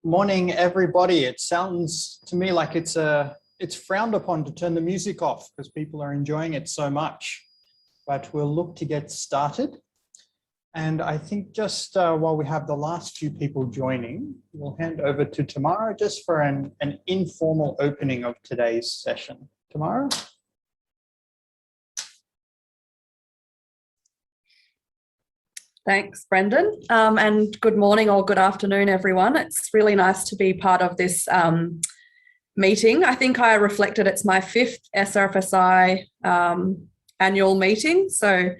Morning, everybody. It sounds to me like it's frowned upon to turn the music off because people are enjoying it so much. But we'll look to get started. And I think just while we have the last few people joining, we'll hand over to Tamara just for an informal opening of today's session. Tamara? Thanks, Brendan. And good morning or good afternoon, everyone. It's really nice to be part of this meeting. I think I reflected it's my 5th SRFSI annual meeting. So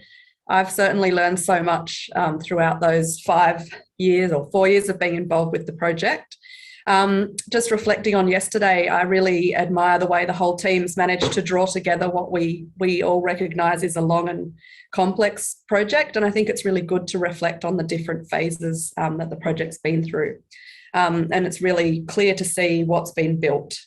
I've certainly learned so much throughout those 5 years or 4 years of being involved with the project. Just reflecting on yesterday, I really admire the way the whole team's managed to draw together what we all recognise is a long and complex project. And I think it's really good to reflect on the different phases that the project's been through. And it's really clear to see what's been built.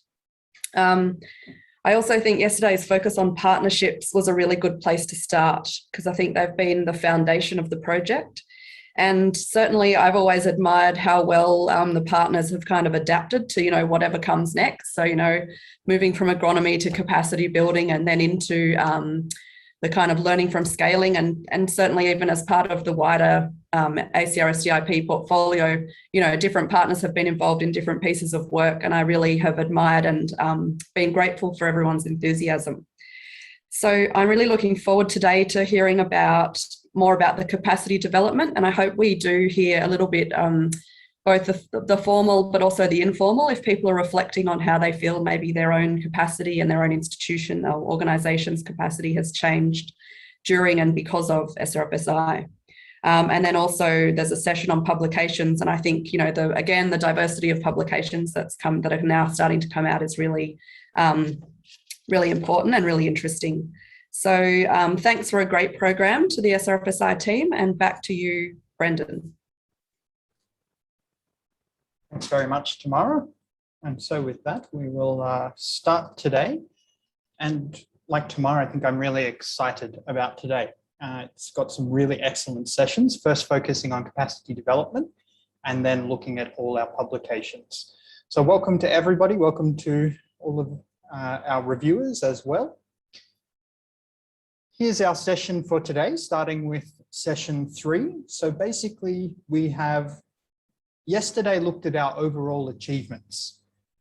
I also think yesterday's focus on partnerships was a really good place to start because I think they've been the foundation of the project. And certainly I've always admired how well the partners have kind of adapted to, whatever comes next. So, moving from agronomy to capacity building and then into the kind of learning from scaling and certainly even as part of the wider ACRSDIP portfolio, different partners have been involved in different pieces of work, and I really have admired and been grateful for everyone's enthusiasm. So I'm really looking forward today to hearing more about the capacity development, and I hope we do hear a little bit both the formal but also the informal, if people are reflecting on how they feel maybe their own capacity and their own institution or organisation's capacity has changed during and because of SRFSI. And then also there's a session on publications, and I think the diversity of publications that are now starting to come out is really really important and really interesting. So thanks for a great program to the SRFSI team, and back to you, Brendan. Thanks very much, Tamara. And so with that, we will start today. And like Tamara, I think I'm really excited about today. It's got some really excellent sessions, first focusing on capacity development and then looking at all our publications. So welcome to everybody. Welcome to all of our reviewers as well. Here's our session for today, starting with session 3. So basically we have yesterday looked at our overall achievements.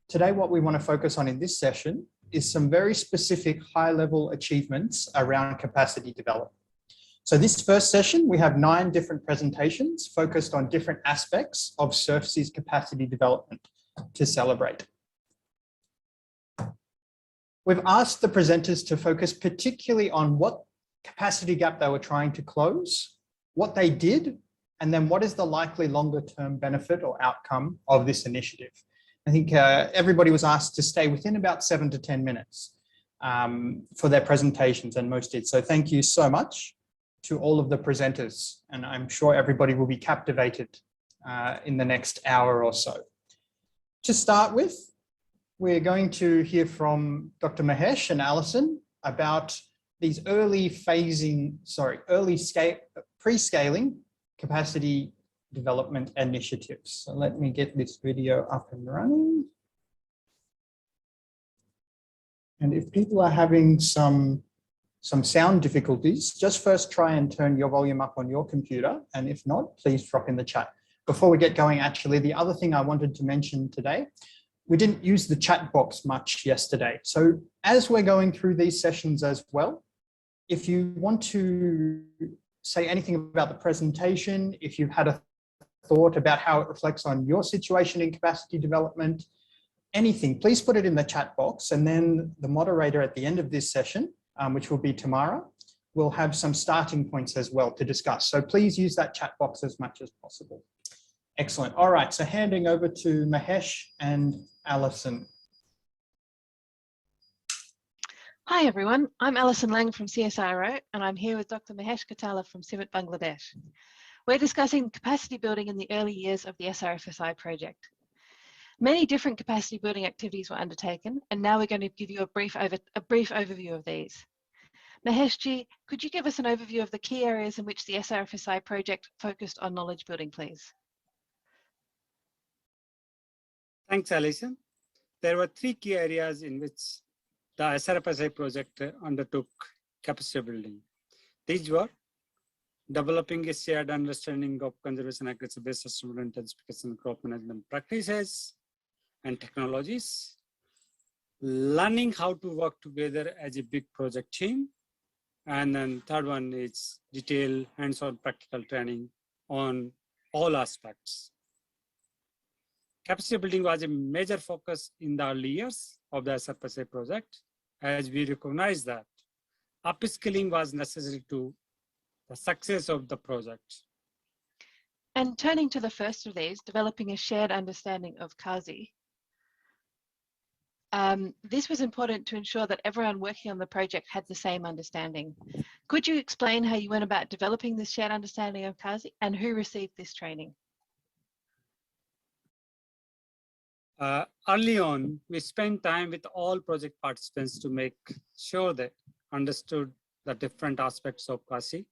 Today, what we want to focus on in this session is some very specific high-level achievements around capacity development. So this first session, we have 9 different presentations focused on different aspects of SRFSI's capacity development to celebrate. We've asked the presenters to focus particularly on what capacity gap they were trying to close, what they did, and then what is the likely longer term benefit or outcome of this initiative. I think everybody was asked to stay within about 7 to 10 minutes for their presentations, and most did. So thank you so much to all of the presenters, and I'm sure everybody will be captivated in the next hour or so. To start with, we're going to hear from Dr. Mahesh and Alison about these pre-scaling capacity development initiatives. So let me get this video up and running. And if people are having some sound difficulties, just first try and turn your volume up on your computer. And if not, please drop in the chat. Before we get going, actually, the other thing I wanted to mention today, we didn't use the chat box much yesterday. So as we're going through these sessions as well, if you want to say anything about the presentation, if you've had a thought about how it reflects on your situation in capacity development, anything, please put it in the chat box. And then the moderator at the end of this session, which will be Tamara, will have some starting points as well to discuss. So please use that chat box as much as possible. Excellent. All right, so handing over to Mahesh and Alison. Hi everyone, I'm Alison Lang from CSIRO, and I'm here with Dr. Mahesh Katala from CIMMIT Bangladesh. We're discussing capacity building in the early years of the SRFSI project. Many different capacity building activities were undertaken, and now we're going to give you a brief overview of these. Maheshji, could you give us an overview of the key areas in which the SRFSI project focused on knowledge building, please? Thanks, Alison. There were three key areas in which the SRFSI project undertook capacity building. These were developing a shared understanding of conservation agriculture-based sustainable intensification crop management practices and technologies, learning how to work together as a big project team, and then third one is detailed hands-on practical training on all aspects. Capacity building was a major focus in the early years of the SRFSI project, as we recognize that upskilling was necessary to the success of the project. And turning to the first of these, developing a shared understanding of CASI. This was important to ensure that everyone working on the project had the same understanding. Could you explain how you went about developing this shared understanding of CASI and who received this training? Early on, we spent time with all project participants to make sure they understood the different aspects of CASI.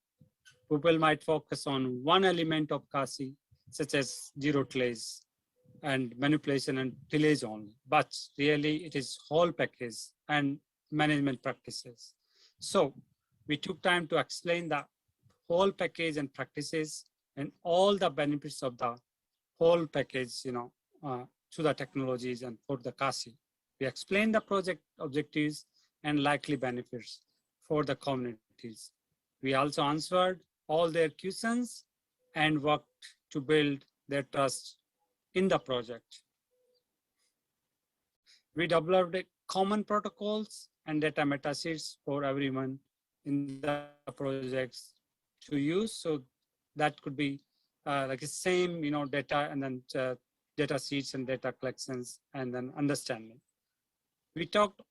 People might focus on one element of CASI, such as zero tillage and manipulation and tillage only, but really it is whole package and management practices. So we took time to explain the whole package and practices and all the benefits of the whole package, to the technologies and for the CASI. We explained the project objectives and likely benefits for the communities. We also answered all their questions and worked to build their trust in the project. We developed common protocols and data meta sheets for everyone in the projects to use. So that could be like the same, data and then data sheets and data collections and then understanding. We talked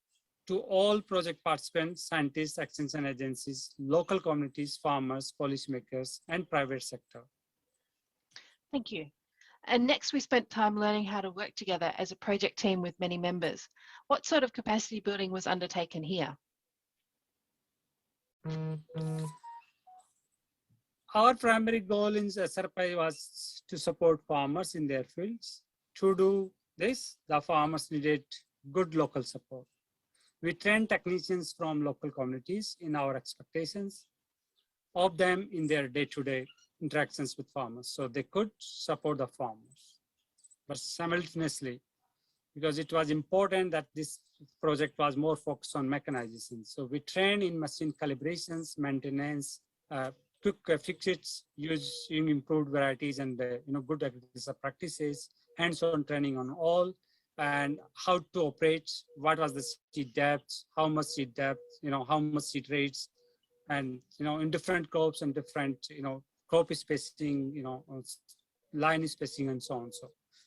to all project participants, scientists, extension agencies, local communities, farmers, policymakers, and private sector. Thank you. And next, we spent time learning how to work together as a project team with many members. What sort of capacity building was undertaken here? Our primary goal in SRFSI was to support farmers in their fields. To do this, the farmers needed good local support. We trained technicians from local communities in our expectations of them in their day-to-day interactions with farmers, so they could support the farmers. But simultaneously, because it was important that this project was more focused on mechanization, so we trained in machine calibrations, maintenance, quick fixes, using improved varieties and good agricultural practices, hands-on training on all, and how to operate, what was the seed depth, how much seed depth, how much seed rates, and in different crops and different crop spacing, line spacing and so on.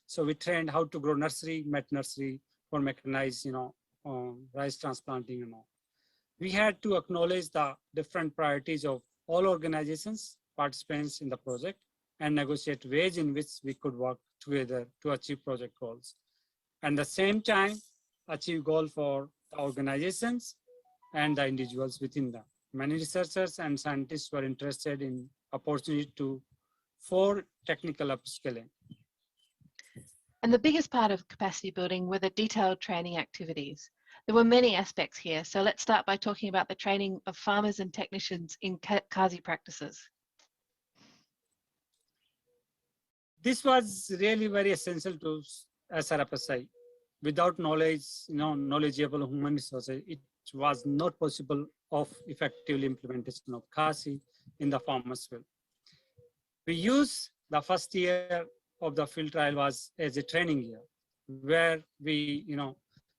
So we trained how to grow nursery, met nursery for mechanized, rice transplanting and all. We had to acknowledge the different priorities of all organizations, participants in the project, and negotiate ways in which we could work together to achieve project goals. And at the same time, achieve goal for the organizations and the individuals within them. Many researchers and scientists were interested in opportunity for technical upskilling. And the biggest part of capacity building were the detailed training activities. There were many aspects here, so let's start by talking about the training of farmers and technicians in CASI practices. This was really very essential to SRFSI. Without knowledge, knowledgeable human resources, it was not possible of effective implementation of CASI in the farmers field. We use the first year of the field trial was as a training year, where we,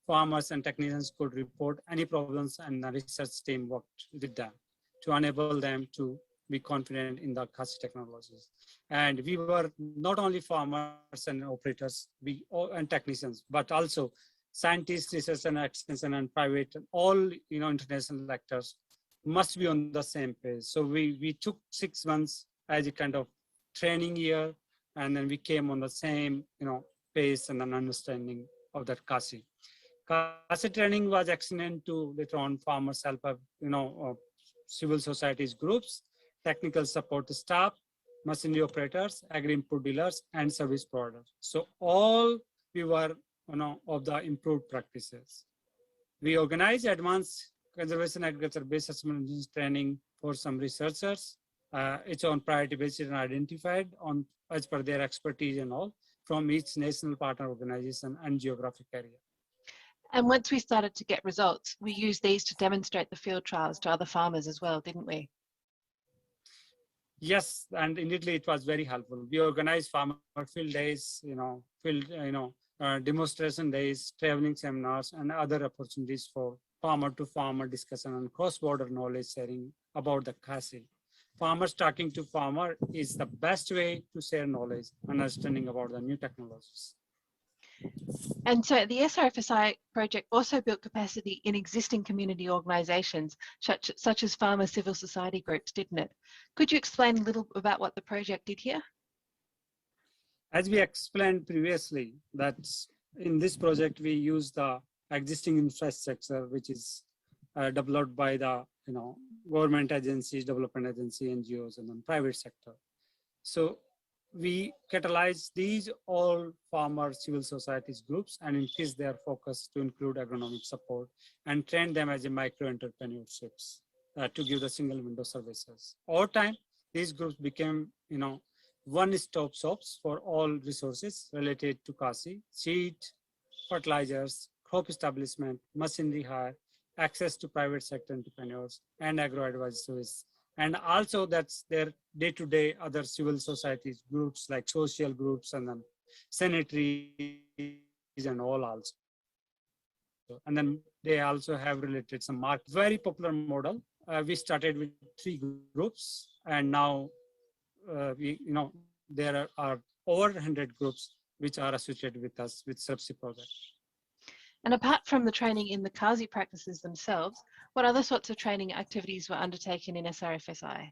farmers and technicians could report any problems, and the research team worked with them to enable them to be confident in the CASI technologies. And we were not only farmers and operators and technicians, but also scientists, research and extension and private, all international actors must be on the same page. So we took 6 months as a kind of training year, and then we came on the same pace and an understanding of that CASI. CASI training was extended to later on farmers, help, civil societies groups, technical support staff, machinery operators, agri input dealers, and service providers. So all we were of the improved practices. We organize advanced conservation agriculture based assessment training for some researchers. It's on priority basis and identified on as per their expertise and all from each national partner organization and geographic area. And once we started to get results, we used these to demonstrate the field trials to other farmers as well, didn't we? Yes, and indeedly it was very helpful. We organized farmer field days, demonstration days, traveling seminars, and other opportunities for farmer-to-farmer discussion and cross-border knowledge sharing about the CASI. Farmers talking to farmer is the best way to share knowledge and understanding about the new technologies. And so the SRFSI project also built capacity in existing community organisations, such as farmer civil society groups, didn't it? Could you explain a little about what the project did here? As we explained previously, that in this project, we use the existing infrastructure, which is developed by the government agencies, development agency, NGOs, and then private sector. So we catalyze these all farmer civil societies groups and increase their focus to include agronomic support and train them as a micro entrepreneurships to give the single window services. Over time, these groups became one-stop shops for all resources related to CASI, seed, fertilizers, crop establishment, machinery hire, access to private sector entrepreneurs, and agro-advisories. And also that's their day-to-day other civil societies groups like social groups and then sanitaries and all also. And then they also have related some very popular model. We started with 3 groups, and now there are over 100 groups which are associated with us with SRFSI project. And apart from the training in the CASI practices themselves, what other sorts of training activities were undertaken in SRFSI?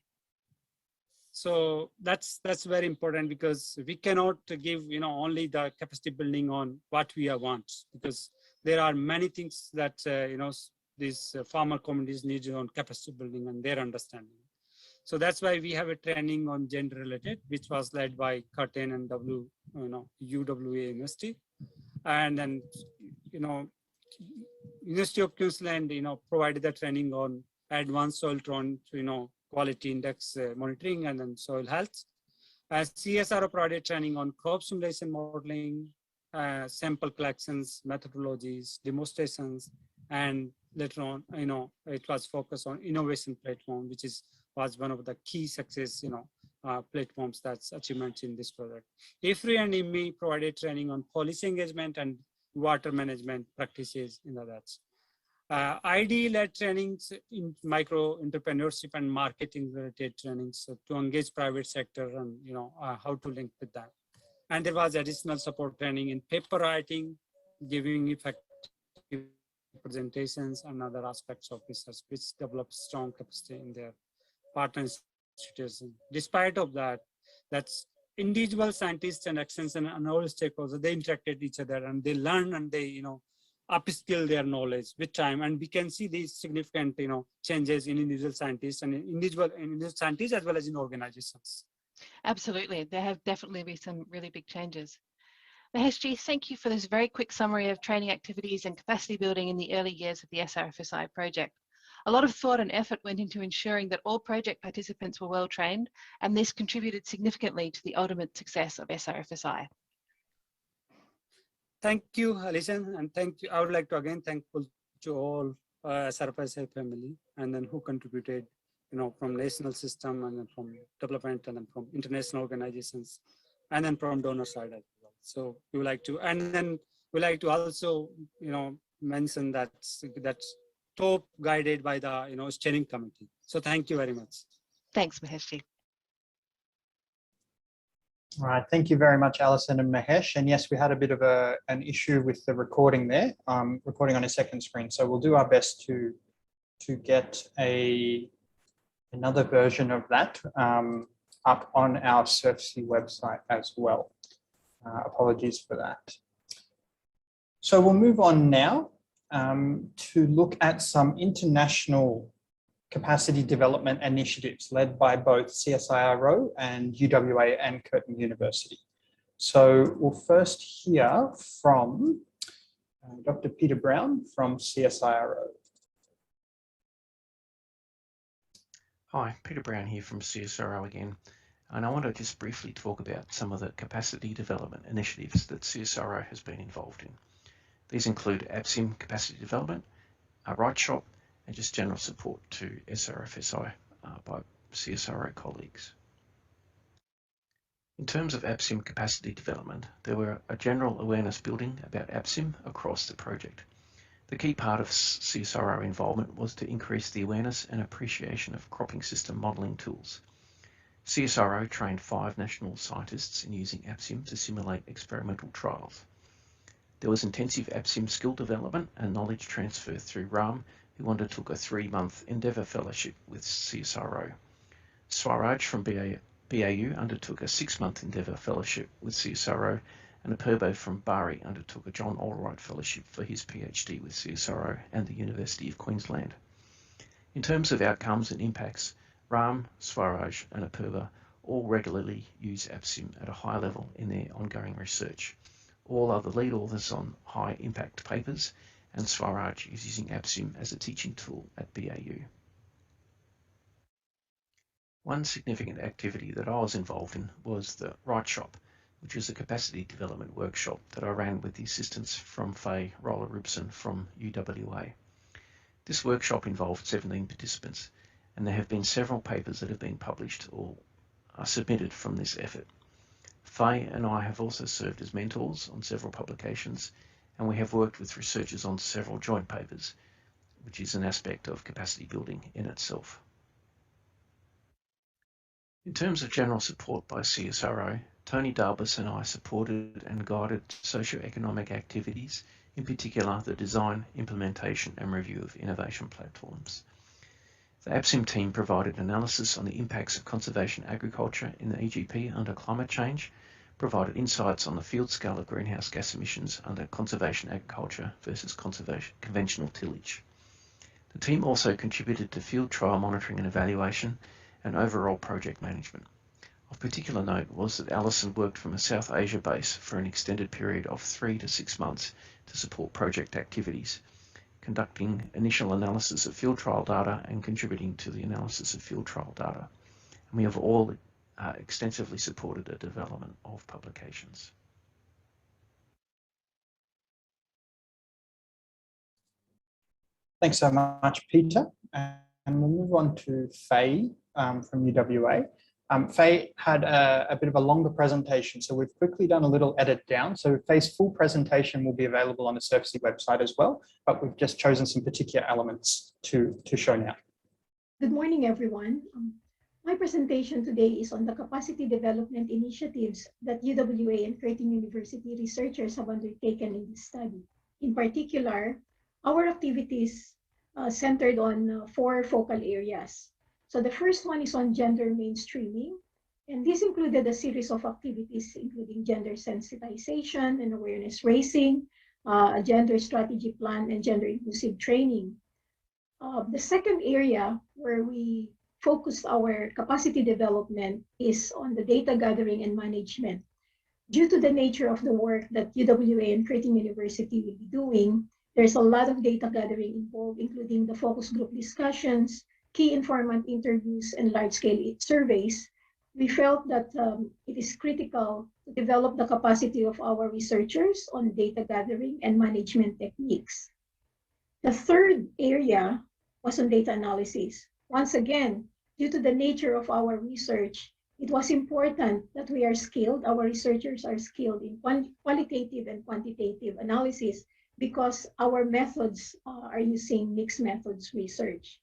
So that's very important, because we cannot give only the capacity building on what we want, because there are many things that these farmer communities need on capacity building and their understanding. So that's why we have a training on gender related, which was led by Curtin and UWA University. And then, University of Queensland, provided the training on advanced soil quality index monitoring and then soil health. CSiro provided training on crop simulation modeling, sample collections, methodologies, demonstrations, and later on, it was focused on innovation platform, which was one of the key success, platforms that's achievements in this project. IFRI and IMI provided training on policy engagement and water management practices in others. ID led trainings in micro entrepreneurship and marketing related trainings to engage private sector and how to link with that. And there was additional support training in paper writing, giving effective presentations and other aspects of research, which develops strong capacity in their partner institutions. Despite of that, that's individual scientists and extension and all stakeholders, they interacted with each other and they learn and they, upskill their knowledge with time. And we can see these significant, changes in individual scientists and individual scientists as well as in organizations. Absolutely. There have definitely been some really big changes. Mahesh, thank you for this very quick summary of training activities and capacity building in the early years of the SRFSI project. A lot of thought and effort went into ensuring that all project participants were well trained, and this contributed significantly to the ultimate success of SRFSI. Thank you, Alison, and thank you. I would like to again thankful to all SRFSI family and then who contributed, from national system and then from development and then from international organizations and then from donor side as well. So we would like to, and then we like to also, mention that that's top guided by the, steering committee. So thank you very much. Thanks, Mahesh. All right, thank you very much, Alison and Mahesh. And yes, we had a bit of an issue with the recording there, recording on a second screen. So we'll do our best to get another version of that up on our SRFSI website as well. Apologies for that. So we'll move on now to look at some international capacity development initiatives led by both CSIRO and UWA and Curtin University. So we'll first hear from Dr. Peter Brown from CSIRO. Hi, Peter Brown here from CSIRO again, and I want to just briefly talk about some of the capacity development initiatives that CSIRO has been involved in. These include ABSIM capacity development, a right shop, and just general support to SRFSI by CSIRO colleagues. In terms of ABSIM capacity development, there were a general awareness building about ABSIM across the project. The key part of CSIRO involvement was to increase the awareness and appreciation of cropping system modelling tools. CSIRO trained 5 national scientists in using ABSIM to simulate experimental trials. There was intensive ABSIM skill development and knowledge transfer through RAM, who undertook a 3-month Endeavour Fellowship with CSIRO. Swaraj from BAU undertook a 6-month Endeavour Fellowship with CSIRO, and Apurbo from Bari undertook a John Allwright Fellowship for his PhD with CSIRO and the University of Queensland. In terms of outcomes and impacts, Ram, Swaraj and Apurbo all regularly use ABSIM at a high level in their ongoing research. All are the lead authors on high impact papers, and Swaraj is using ABSIM as a teaching tool at BAU. One significant activity that I was involved in was the Right Shop, which was a capacity development workshop that I ran with the assistance from Faye Roller-Ribson from UWA. This workshop involved 17 participants, and there have been several papers that have been published or are submitted from this effort. Faye and I have also served as mentors on several publications, and we have worked with researchers on several joint papers, which is an aspect of capacity building in itself. In terms of general support by CSIRO, Tony Darbus and I supported and guided socio-economic activities, in particular the design, implementation and review of innovation platforms. The ABSIM team provided analysis on the impacts of conservation agriculture in the EGP under climate change, provided insights on the field scale of greenhouse gas emissions under conservation agriculture versus conventional tillage. The team also contributed to field trial monitoring and evaluation and overall project management. Of particular note was that Alison worked from a South Asia base for an extended period of 3 to 6 months to support project activities, conducting initial analysis of field trial data and contributing to the analysis of field trial data. And we have all extensively supported the development of publications. Thanks so much, Peter. And we'll move on to Faye from UWA. Faye had a bit of a longer presentation, so we've quickly done a little edit down. So Faye's full presentation will be available on the SRFSI website as well, but we've just chosen some particular elements to show now. Good morning, everyone. My presentation today is on the capacity development initiatives that UWA and Curtin University researchers have undertaken in this study. In particular, our activities centered on 4 focal areas. So the first one is on gender mainstreaming, and this included a series of activities including gender sensitization and awareness raising, a gender strategy plan, and gender inclusive training. The second area where we focused our capacity development is on the data gathering and management. Due to the nature of the work that UWA and Curtin University will be doing, there's a lot of data gathering involved, including the focus group discussions, key informant interviews, and large-scale surveys. We felt that it is critical to develop the capacity of our researchers on data gathering and management techniques. The third area was on data analysis. Once again, due to the nature of our research, it was important that we are skilled, our researchers are skilled in qualitative and quantitative analysis because our methods are using mixed methods research.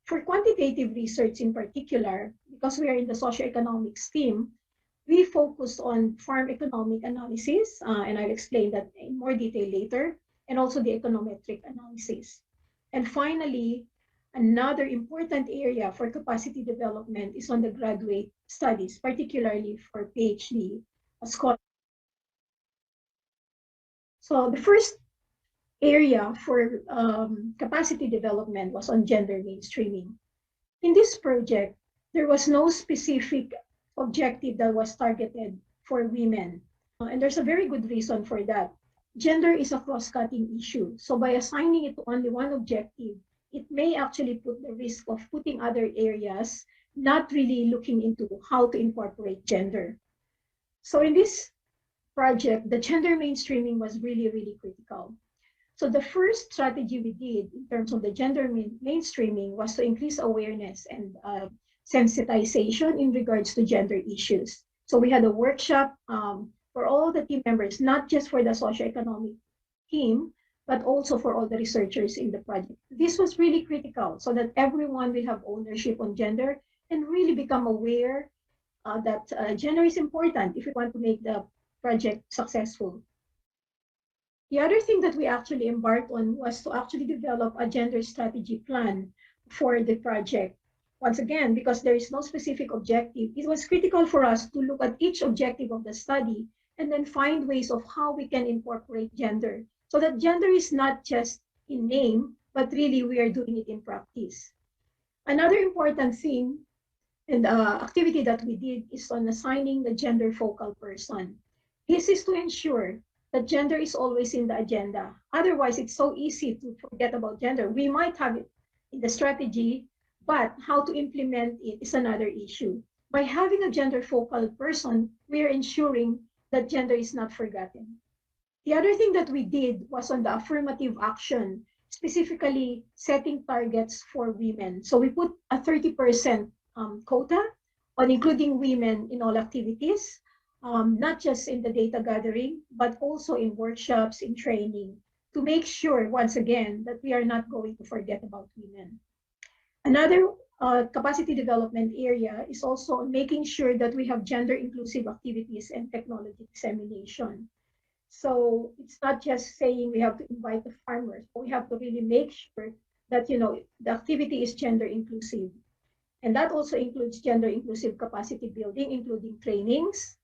For quantitative research in particular, because we are in the socioeconomics team, we focus on farm economic analysis, and I'll explain that in more detail later, and also the econometric analysis. And finally, another important area for capacity development is on the graduate studies, particularly for PhD scholars. So the first area for capacity development was on gender mainstreaming. In this project, there was no specific objective that was targeted for women. And there's a very good reason for that. gender is a cross-cutting issue. So by assigning it to only one objective, it may actually put the risk of putting other areas not really looking into how to incorporate gender. So in this project, the gender mainstreaming was really, really critical. So the first strategy we did in terms of the gender mainstreaming was to increase awareness and sensitization in regards to gender issues. So we had a workshop for all the team members, not just for the socioeconomic team, but also for all the researchers in the project. This was really critical so that everyone will have ownership on gender and really become aware that gender is important if we want to make the project successful. The other thing that we actually embarked on was to actually develop a gender strategy plan for the project. Once again, because there is no specific objective, it was critical for us to look at each objective of the study and then find ways of how we can incorporate gender so that gender is not just in name, but really we are doing it in practice. Another important thing and activity that we did is on assigning the gender focal person. This is to ensure that gender is always in the agenda. Otherwise, it's so easy to forget about gender. We might have it in the strategy, but how to implement it is another issue. By having a gender focal person, we are ensuring that gender is not forgotten. The other thing that we did was on the affirmative action, specifically setting targets for women. So we put a 30% quota on including women in all activities, not just in the data gathering, but also in workshops, in training, to make sure, once again, that we are not going to forget about women. Another capacity development area is also making sure that we have gender inclusive activities and technology dissemination. So it's not just saying we have to invite the farmers, but we have to really make sure that the activity is gender inclusive. And that also includes gender inclusive capacity building, including trainings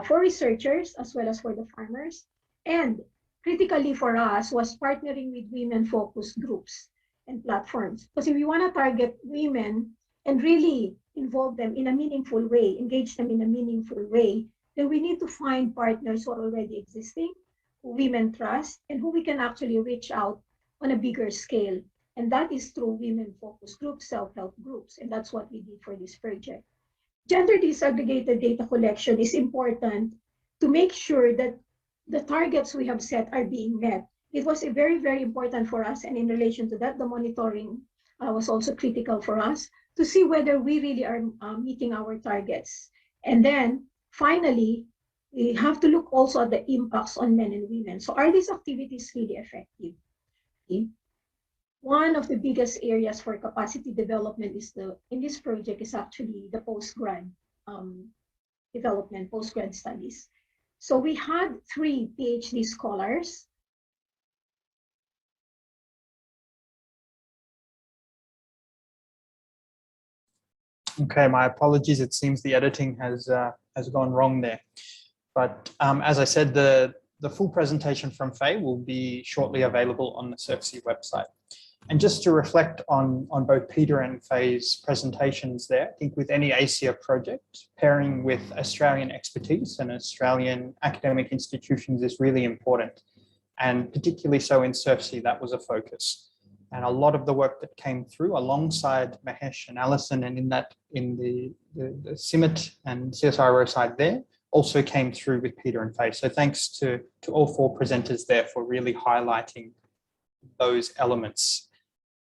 for researchers as well as for the farmers. And critically for us was partnering with women-focused groups and platforms. Because if we want to target women and really involve them in a meaningful way, engage them in a meaningful way, then we need to find partners who are already existing, who women trust, and who we can actually reach out on a bigger scale. And that is through women-focused groups, self-help groups, and that's what we did for this project. Gender disaggregated data collection is important to make sure that the targets we have set are being met. It was very, very important for us, and in relation to that, the monitoring was also critical for us to see whether we really are meeting our targets. And then finally, we have to look also at the impacts on men and women. So are these activities really effective? Okay. One of the biggest areas for capacity development in this project is actually the postgrad development, postgrad studies. So we had 3 PhD scholars. Okay, my apologies. It seems the editing has gone wrong there. But as I said, the full presentation from Faye will be shortly available on the SRFSI website. And just to reflect on both Peter and Faye's presentations there, I think with any ACEA project, pairing with Australian expertise and Australian academic institutions is really important. And particularly so in SRFSI, that was a focus. And a lot of the work that came through alongside Mahesh and Alison and in the CIMIT and CSIRO side there also came through with Peter and Faye. So thanks to all 4 presenters there for really highlighting those elements.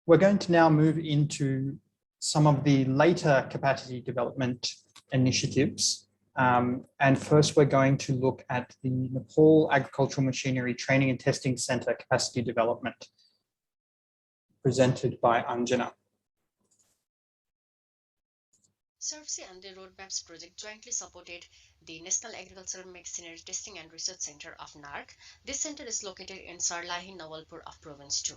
We're going to now move into some of the later capacity development initiatives. And first, we're going to look at the Nepal Agricultural Machinery Training and Testing Centre capacity development, presented by Anjana. SRFSI and the Roadmaps project jointly supported the National Agricultural Machinery Testing and Research Center of NARC. This center is located in Sarlahi, Nawalpur of Province 2.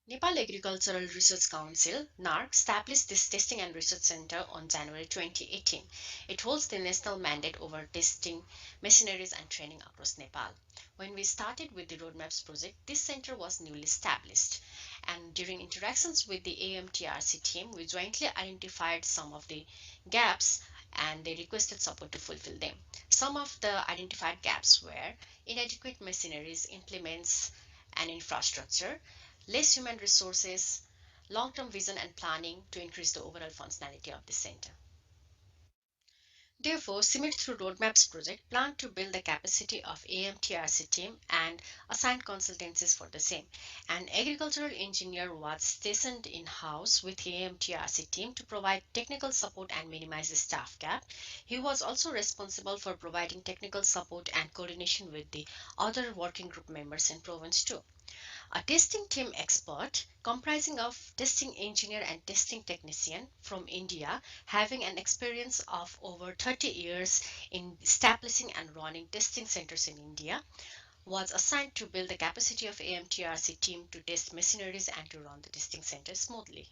Nepal Agricultural Research Council, NARC, established this testing and research center on January 2018. It holds the national mandate over testing machineries and training across Nepal. When we started with the Roadmaps project, this center was newly established. And during interactions with the AMTRC team, we jointly identified some of the gaps and they requested support to fulfill them. Some of the identified gaps were inadequate machineries, implements, and infrastructure, less human resources, long-term vision and planning to increase the overall functionality of the center. Therefore, Cement Through Roadmaps project planned to build the capacity of AMTRC team and assign consultancies for the same. An agricultural engineer was stationed in-house with AMTRC team to provide technical support and minimize the staff gap. He was also responsible for providing technical support and coordination with the other working group members in province too. A testing team expert comprising of testing engineer and testing technician from India having an experience of over 30 years in establishing and running testing centers in India was assigned to build the capacity of AMTRC team to test machineries and to run the testing center smoothly.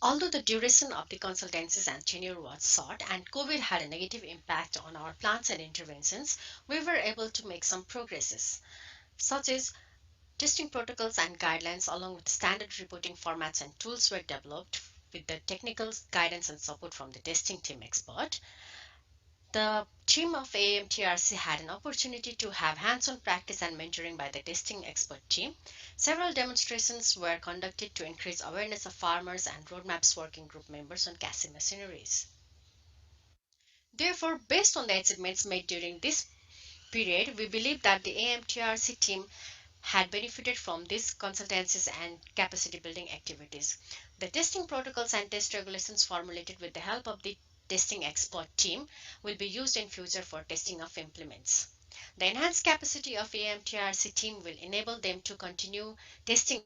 Although the duration of the consultancies and tenure was short and COVID had a negative impact on our plans and interventions, we were able to make some progresses, such as testing protocols and guidelines along with standard reporting formats and tools were developed with the technical guidance and support from the testing team expert. The team of AMTRC had an opportunity to have hands-on practice and mentoring by the testing expert team. Several demonstrations were conducted to increase awareness of farmers and roadmaps working group members on CASI machineries. Therefore, based on the achievements made during this period, we believe that the AMTRC team had benefited from these consultancies and capacity building activities. The testing protocols and test regulations formulated with the help of the testing expert team will be used in future for testing of implements. The enhanced capacity of AMTRC team will enable them to continue testing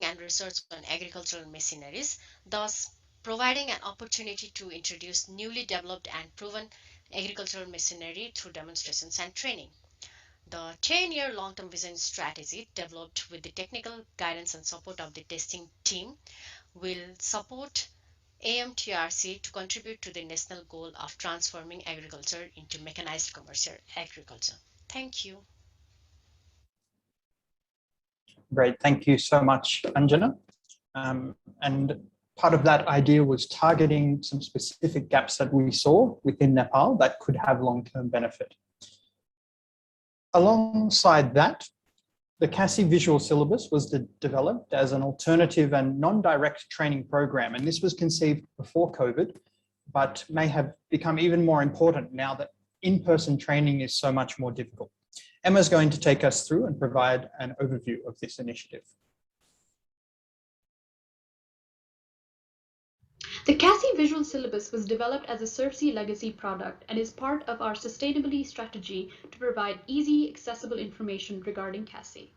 and research on agricultural machineries, thus providing an opportunity to introduce newly developed and proven agricultural machinery through demonstrations and training. The 10-year long-term vision strategy developed with the technical guidance and support of the testing team will support AMTRC to contribute to the national goal of transforming agriculture into mechanized commercial agriculture. Thank you. Great, thank you so much, Anjana. And part of that idea was targeting some specific gaps that we saw within Nepal that could have long-term benefit. Alongside that, the CASI visual syllabus was developed as an alternative and non-direct training program, and this was conceived before COVID, but may have become even more important now that in-person training is so much more difficult. Emma's going to take us through and provide an overview of this initiative. The CASI visual syllabus was developed as a SRFSI legacy product and is part of our sustainability strategy to provide easy, accessible information regarding CASI.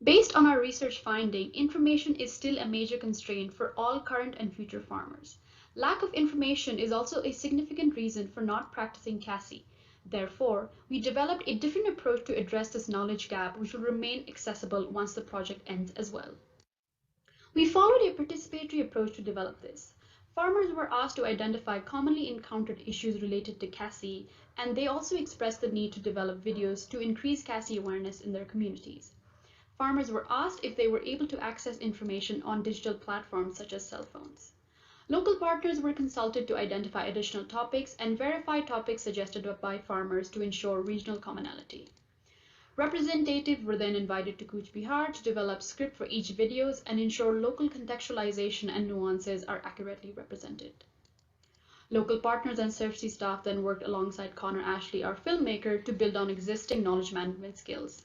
Based on our research finding, information is still a major constraint for all current and future farmers. Lack of information is also a significant reason for not practicing CASI. Therefore, we developed a different approach to address this knowledge gap, which will remain accessible once the project ends as well. We followed a participatory approach to develop this. Farmers were asked to identify commonly encountered issues related to CASI, and they also expressed the need to develop videos to increase CASI awareness in their communities. Farmers were asked if they were able to access information on digital platforms such as cell phones. Local partners were consulted to identify additional topics and verify topics suggested by farmers to ensure regional commonality. Representatives were then invited to Cooch Behar to develop script for each videos and ensure local contextualization and nuances are accurately represented. Local partners and SRFSI staff then worked alongside Connor Ashley, our filmmaker, to build on existing knowledge management skills.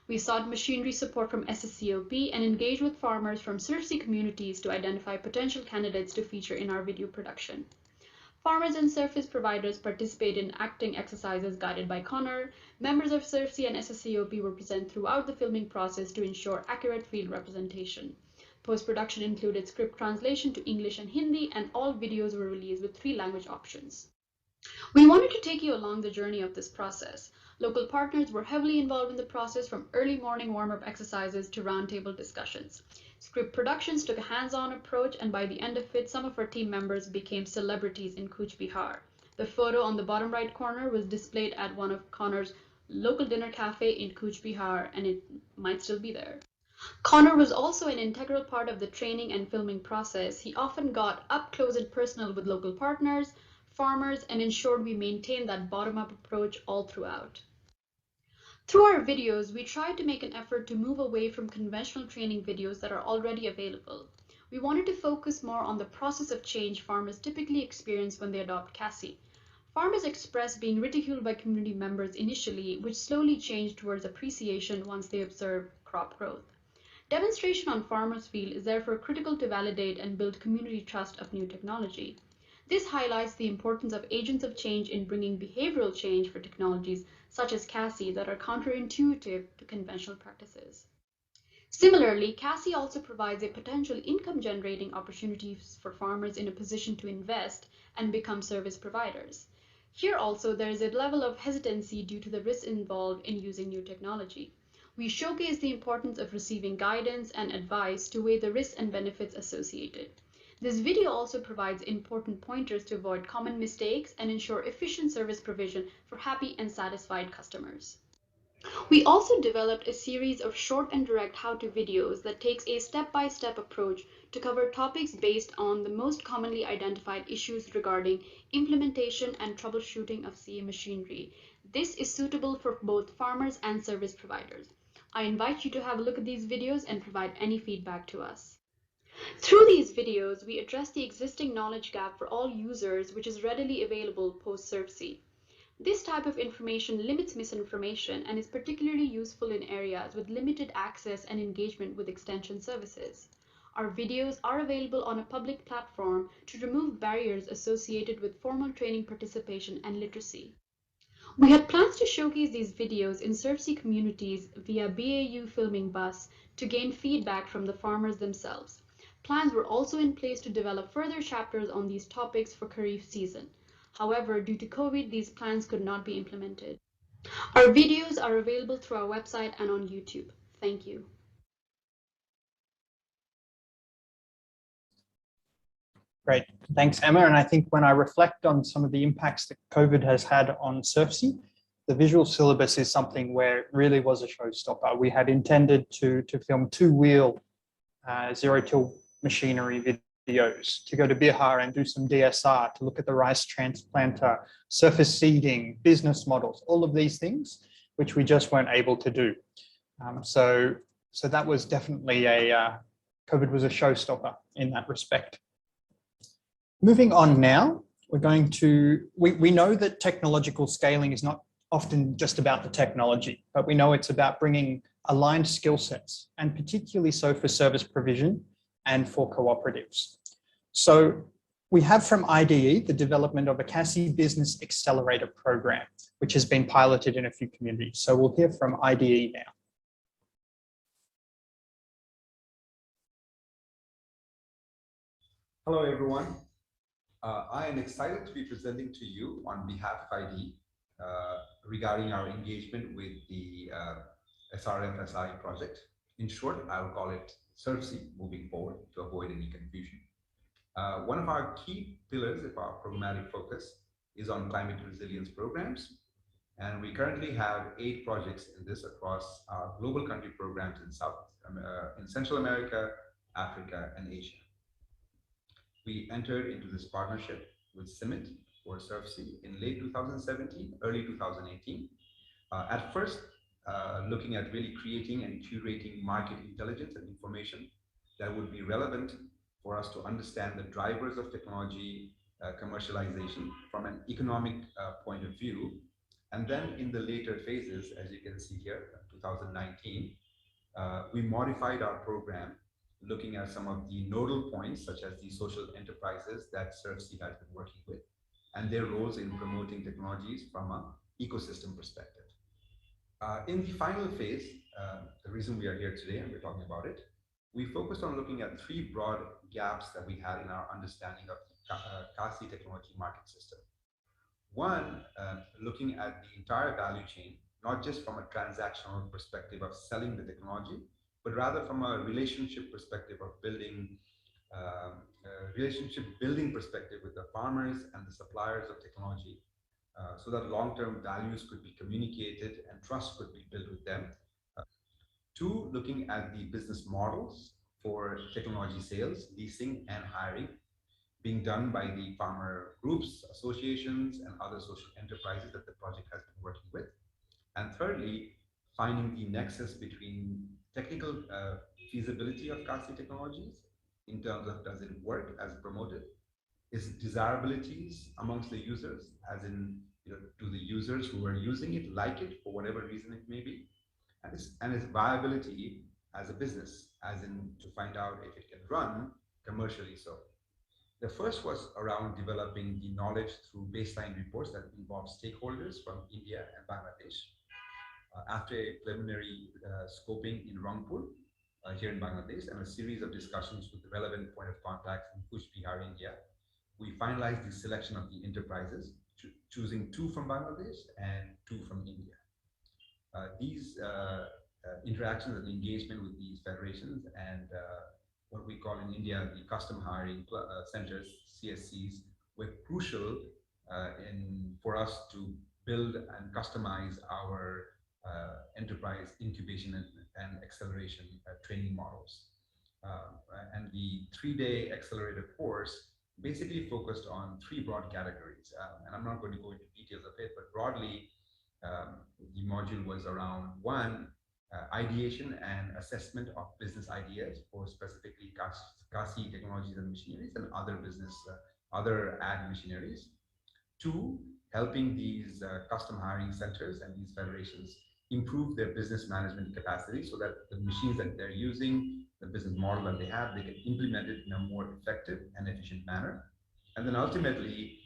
We sought machinery support from SSCOP and engaged with farmers from SRFSI communities to identify potential candidates to feature in our video production. Farmers and service providers participated in acting exercises guided by Connor. Members of SRFSI and SSCOP were present throughout the filming process to ensure accurate field representation. Post-production included script translation to English and Hindi, and all videos were released with 3 language options. We wanted to take you along the journey of this process. Local partners were heavily involved in the process, from early morning warm-up exercises to roundtable discussions. Script productions took a hands-on approach, and by the end of it, some of our team members became celebrities in Cooch Behar. The photo on the bottom right corner was displayed at one of Connor's local dinner cafe in Cooch Behar, and it might still be there. Connor was also an integral part of the training and filming process. He often got up close and personal with local partners, farmers, and ensured we maintained that bottom-up approach all throughout. Through our videos, we tried to make an effort to move away from conventional training videos that are already available. We wanted to focus more on the process of change farmers typically experience when they adopt CASI. Farmers expressed being ridiculed by community members initially, which slowly changed towards appreciation once they observed crop growth. Demonstration on farmers' field is therefore critical to validate and build community trust of new technology. This highlights the importance of agents of change in bringing behavioral change for technologies such as CASI that are counterintuitive to conventional practices. Similarly, CASI also provides a potential income-generating opportunities for farmers in a position to invest and become service providers. Here also, there is a level of hesitancy due to the risks involved in using new technology. We showcase the importance of receiving guidance and advice to weigh the risks and benefits associated. This video also provides important pointers to avoid common mistakes and ensure efficient service provision for happy and satisfied customers. We also developed a series of short and direct how-to videos that takes a step-by-step approach to cover topics based on the most commonly identified issues regarding implementation and troubleshooting of CA machinery. This is suitable for both farmers and service providers. I invite you to have a look at these videos and provide any feedback to us. Through these videos, we address the existing knowledge gap for all users, which is readily available post-SRFSI. This type of information limits misinformation and is particularly useful in areas with limited access and engagement with extension services. Our videos are available on a public platform to remove barriers associated with formal training participation and literacy. We had plans to showcase these videos in SRFSI communities via BAU Filming Bus to gain feedback from the farmers themselves. Plans were also in place to develop further chapters on these topics for Kharif season. However, due to COVID, these plans could not be implemented. Our videos are available through our website and on YouTube. Thank you. Great. Thanks, Emma. And I think when I reflect on some of the impacts that COVID has had on SRFSI, the visual syllabus is something where it really was a showstopper. We had intended to film two-wheel zero-till machinery videos, to go to Bihar and do some DSR, to look at the rice transplanter, surface seeding, business models, all of these things, which we just weren't able to do. So that was definitely COVID was a showstopper in that respect. Moving on now, we're going to, we know that technological scaling is not often just about the technology, but we know it's about bringing aligned skill sets, and particularly so for service provision and for cooperatives. So we have from IDE the development of a CASI Business Accelerator program, which has been piloted in a few communities. So we'll hear from IDE now. Hello, everyone. I am excited to be presenting to you on behalf of IDE regarding our engagement with the SRFSI project. In short, I will call it SRFSI moving forward to avoid any confusion. One of our key pillars of our programmatic focus is on climate resilience programs. And we currently have 8 projects in this across our global country programs in Central America, Africa, and Asia. We entered into this partnership with CIMIT or SRFSI in late 2017, early 2018. At first, looking at really creating and curating market intelligence and information that would be relevant for us to understand the drivers of technology commercialization from an economic point of view. And then in the later phases, as you can see here, 2019, we modified our program looking at some of the nodal points, such as the social enterprises that SRFSI has been working with, and their roles in promoting technologies from an ecosystem perspective. In the final phase, the reason we are here today and we're talking about it, we focused on looking at 3 broad gaps that we had in our understanding of the CASI technology market system. One, looking at the entire value chain, not just from a transactional perspective of selling the technology, but rather from a relationship perspective of building relationship building perspective with the farmers and the suppliers of technology, so that long-term values could be communicated and trust could be built with them. Two, looking at the business models for technology sales, leasing, and hiring being done by the farmer groups, associations, and other social enterprises that the project has been working with. And thirdly, finding the nexus between technical feasibility of CASI technologies in terms of does it work as promoted, is desirabilities amongst the users, as in, do the users who are using it like it for whatever reason it may be, and its viability as a business, as in to find out if it can run commercially so. The first was around developing the knowledge through baseline reports that involve stakeholders from India and Bangladesh. After a preliminary scoping in Rangpur, here in Bangladesh, and a series of discussions with the relevant point of contacts in Kuch Bihar, India, we finalized the selection of the enterprises, choosing 2 from Bangladesh and 2 from India. These interactions and engagement with these federations and what we call in India the custom hiring centers, CSCs, were crucial for us to build and customize our enterprise incubation and acceleration training models. And the 3-day accelerator course basically focused on 3 broad categories. And I'm not going to go into details of it, but broadly, the module was around 1, ideation and assessment of business ideas for specifically CASI technologies and machineries and other business, other ag machineries. 2, helping these custom hiring centers and these federations improve their business management capacity so that the machines that they're using, the business model that they have, they can implement it in a more effective and efficient manner. And then ultimately,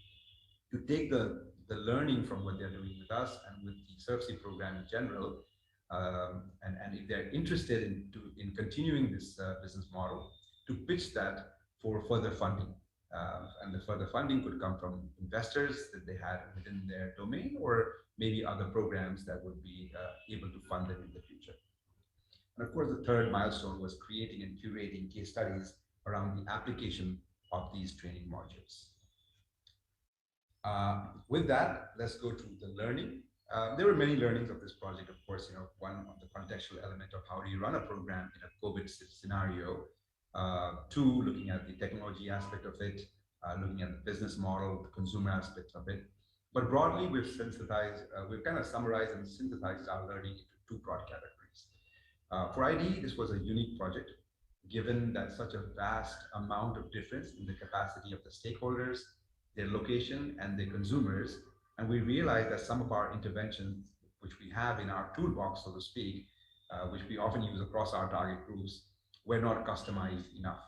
to take the learning from what they're doing with us and with the SRFSI program in general, and if they're interested in continuing this business model, to pitch that for further funding. And the further funding could come from investors that they had within their domain, or maybe other programs that would be able to fund them in the future. And of course, the third milestone was creating and curating case studies around the application of these training modules. With that, let's go to the learning. There were many learnings of this project, of course. One on the contextual element of how do you run a program in a COVID scenario. 2, looking at the technology aspect of it, looking at the business model, the consumer aspects of it. But broadly, we've kind of summarized and synthesized our learning into 2 broad categories. For ID, this was a unique project, given that such a vast amount of difference in the capacity of the stakeholders, their location, and their consumers. And we realized that some of our interventions, which we have in our toolbox, so to speak, which we often use across our target groups, were not customized enough.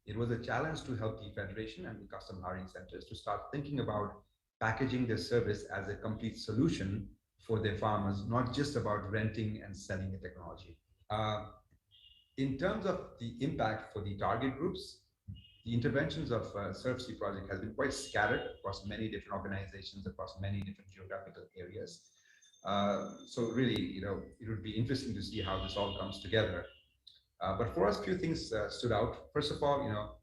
It was a challenge to help the Federation and the custom hiring centers to start thinking about packaging their service as a complete solution for their farmers, not just about renting and selling the technology. In terms of the impact for the target groups, the interventions of SRFSI project has been quite scattered across many different organizations, across many different geographical areas. So really, it would be interesting to see how this all comes together. But for us, a few things stood out. First of all,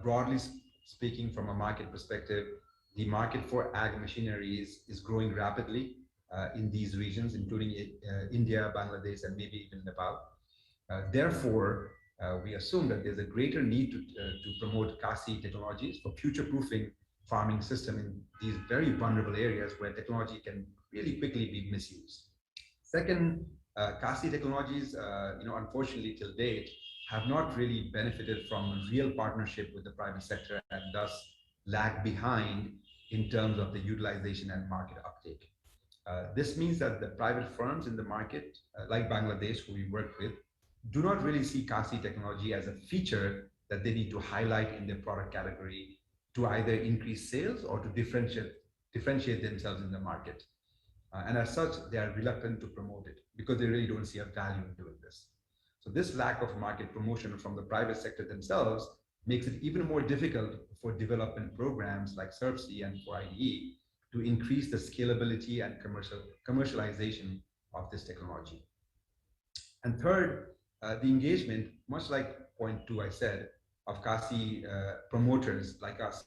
broadly speaking, from a market perspective, the market for ag machinery is growing rapidly in these regions, including India, Bangladesh, and maybe even Nepal. Therefore, we assume that there's a greater need to promote CASI technologies for future-proofing farming system in these very vulnerable areas where technology can really quickly be misused. Second, CASI technologies, unfortunately till date, have not really benefited from a real partnership with the private sector and thus lag behind in terms of the utilization and market uptake. This means that the private firms in the market, like Bangladesh, who we work with, do not really see CASI technology as a feature that they need to highlight in their product category to either increase sales or to differentiate themselves in the market. And as such, they are reluctant to promote it because they really don't see a value in doing this. So this lack of market promotion from the private sector themselves makes it even more difficult for development programs like SRFSI and for IDE to increase the scalability and commercialization of this technology. And third, the engagement, much like point 2 I said, of CASI promoters like us,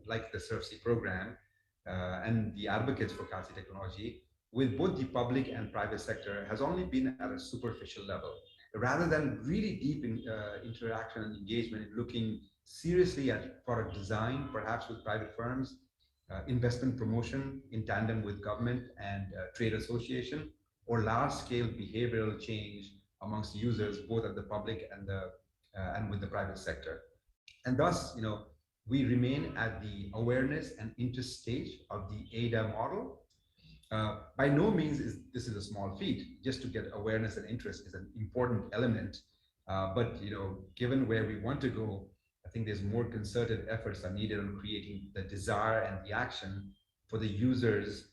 like the SRFSI program, and the advocates for CASI technology, with both the public and private sector has only been at a superficial level, rather than really deep interaction and engagement, looking seriously at product design, perhaps with private firms, investment promotion in tandem with government and trade association, or large-scale behavioral change amongst users, both at the public and with the private sector. And thus, we remain at the awareness and interest stage of the ADA model. By no means this is a small feat. Just to get awareness and interest is an important element. But given where we want to go, I think there's more concerted efforts are needed on creating the desire and the action for the users,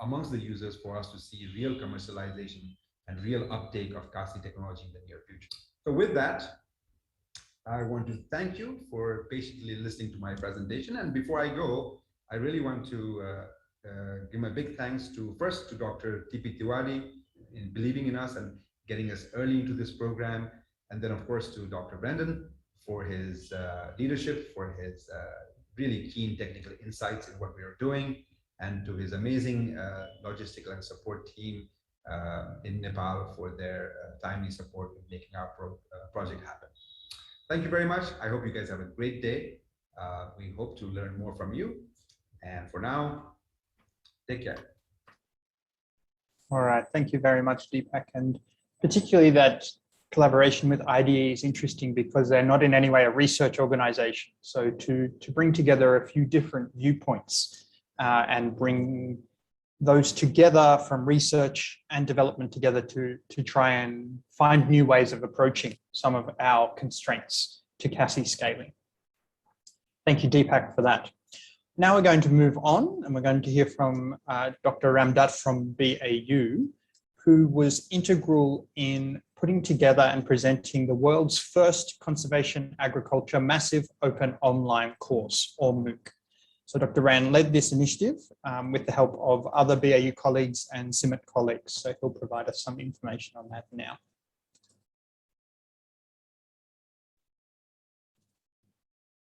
amongst the users, for us to see real commercialization and real uptake of CASI technology in the near future. So with that, I want to thank you for patiently listening to my presentation. And before I go, I really want to give my big thanks to Dr. Deepak Tiwari in believing in us and getting us early into this program. And then, of course, to Dr. Brendan for his leadership, for his really keen technical insights in what we are doing, and to his amazing logistical and support team in Nepal for their timely support in making our project happen. Thank you very much. I hope you guys have a great day. We hope to learn more from you. And for now, take care. All right. Thank you very much, Deepak. And particularly that collaboration with IDE is interesting because they're not in any way a research organization. So to bring together a few different viewpoints and bring those together from research and development together to try and find new ways of approaching some of our constraints to CASI scaling. Thank you, Deepak, for that. Now we're going to move on and we're going to hear from Dr. Ramdat from BAU, who was integral in putting together and presenting the world's first conservation agriculture massive open online course, or MOOC. So Dr. Ran led this initiative with the help of other BAU colleagues and CIMMIT colleagues. So he'll provide us some information on that now.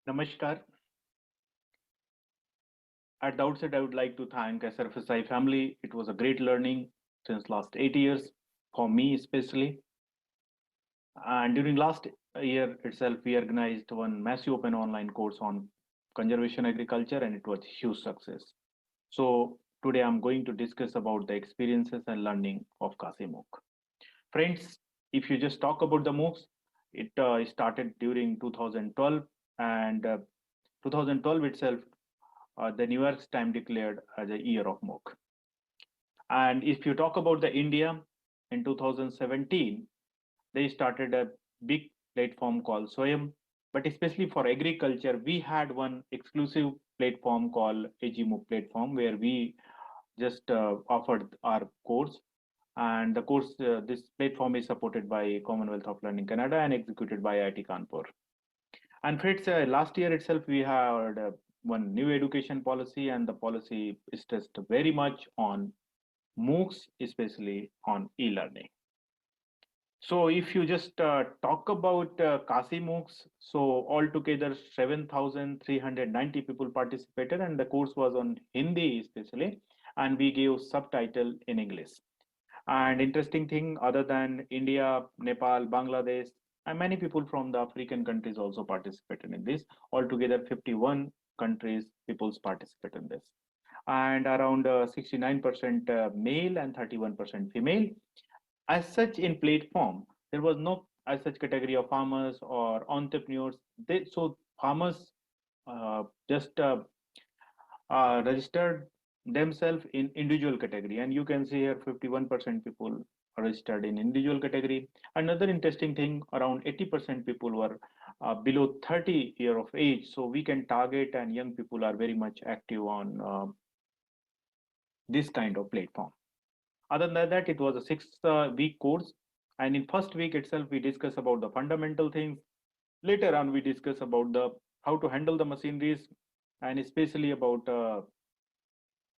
Namaskar. At the outset, I would like to thank SRFSI family. It was a great learning since last 8 years, for me especially. And during last year itself, we organized one massive open online course on conservation agriculture, and it was a huge success. So today I'm going to discuss about the experiences and learning of CASI MOOC. Friends, if you just talk about the MOOCs, it started during 2012, and 2012 itself, the New York Times declared as a year of MOOC. And if you talk about the India, in 2017, they started a big platform called Swayam. But especially for agriculture, we had one exclusive platform called AGMOOC platform, where we just offered our course. And the course, this platform is supported by Commonwealth of Learning Canada and executed by IIT Kanpur. And friends, last year itself, we had one new education policy, and the policy is stressed very much on MOOCs, especially on e-learning. So if you just talk about CASI MOOCs, so altogether 7,390 people participated, and the course was on Hindi especially, and we gave subtitle in English. And interesting thing, other than India, Nepal, Bangladesh, and many people from the African countries also participated in this. Altogether 51 countries peoples participate in this. And around 69% male and 31% female. As such, in platform, there was no as such category of farmers or entrepreneurs. So farmers just registered themselves in individual category, and you can see here 51% people are registered in individual category. Another interesting thing, around 80% people were below 30 years of age. So we can target, and young people are very much active on this kind of platform. Other than that, it was a 6-week course, and in first week itself, we discuss about the fundamental things. Later on, we discuss about how to handle the machineries, and especially about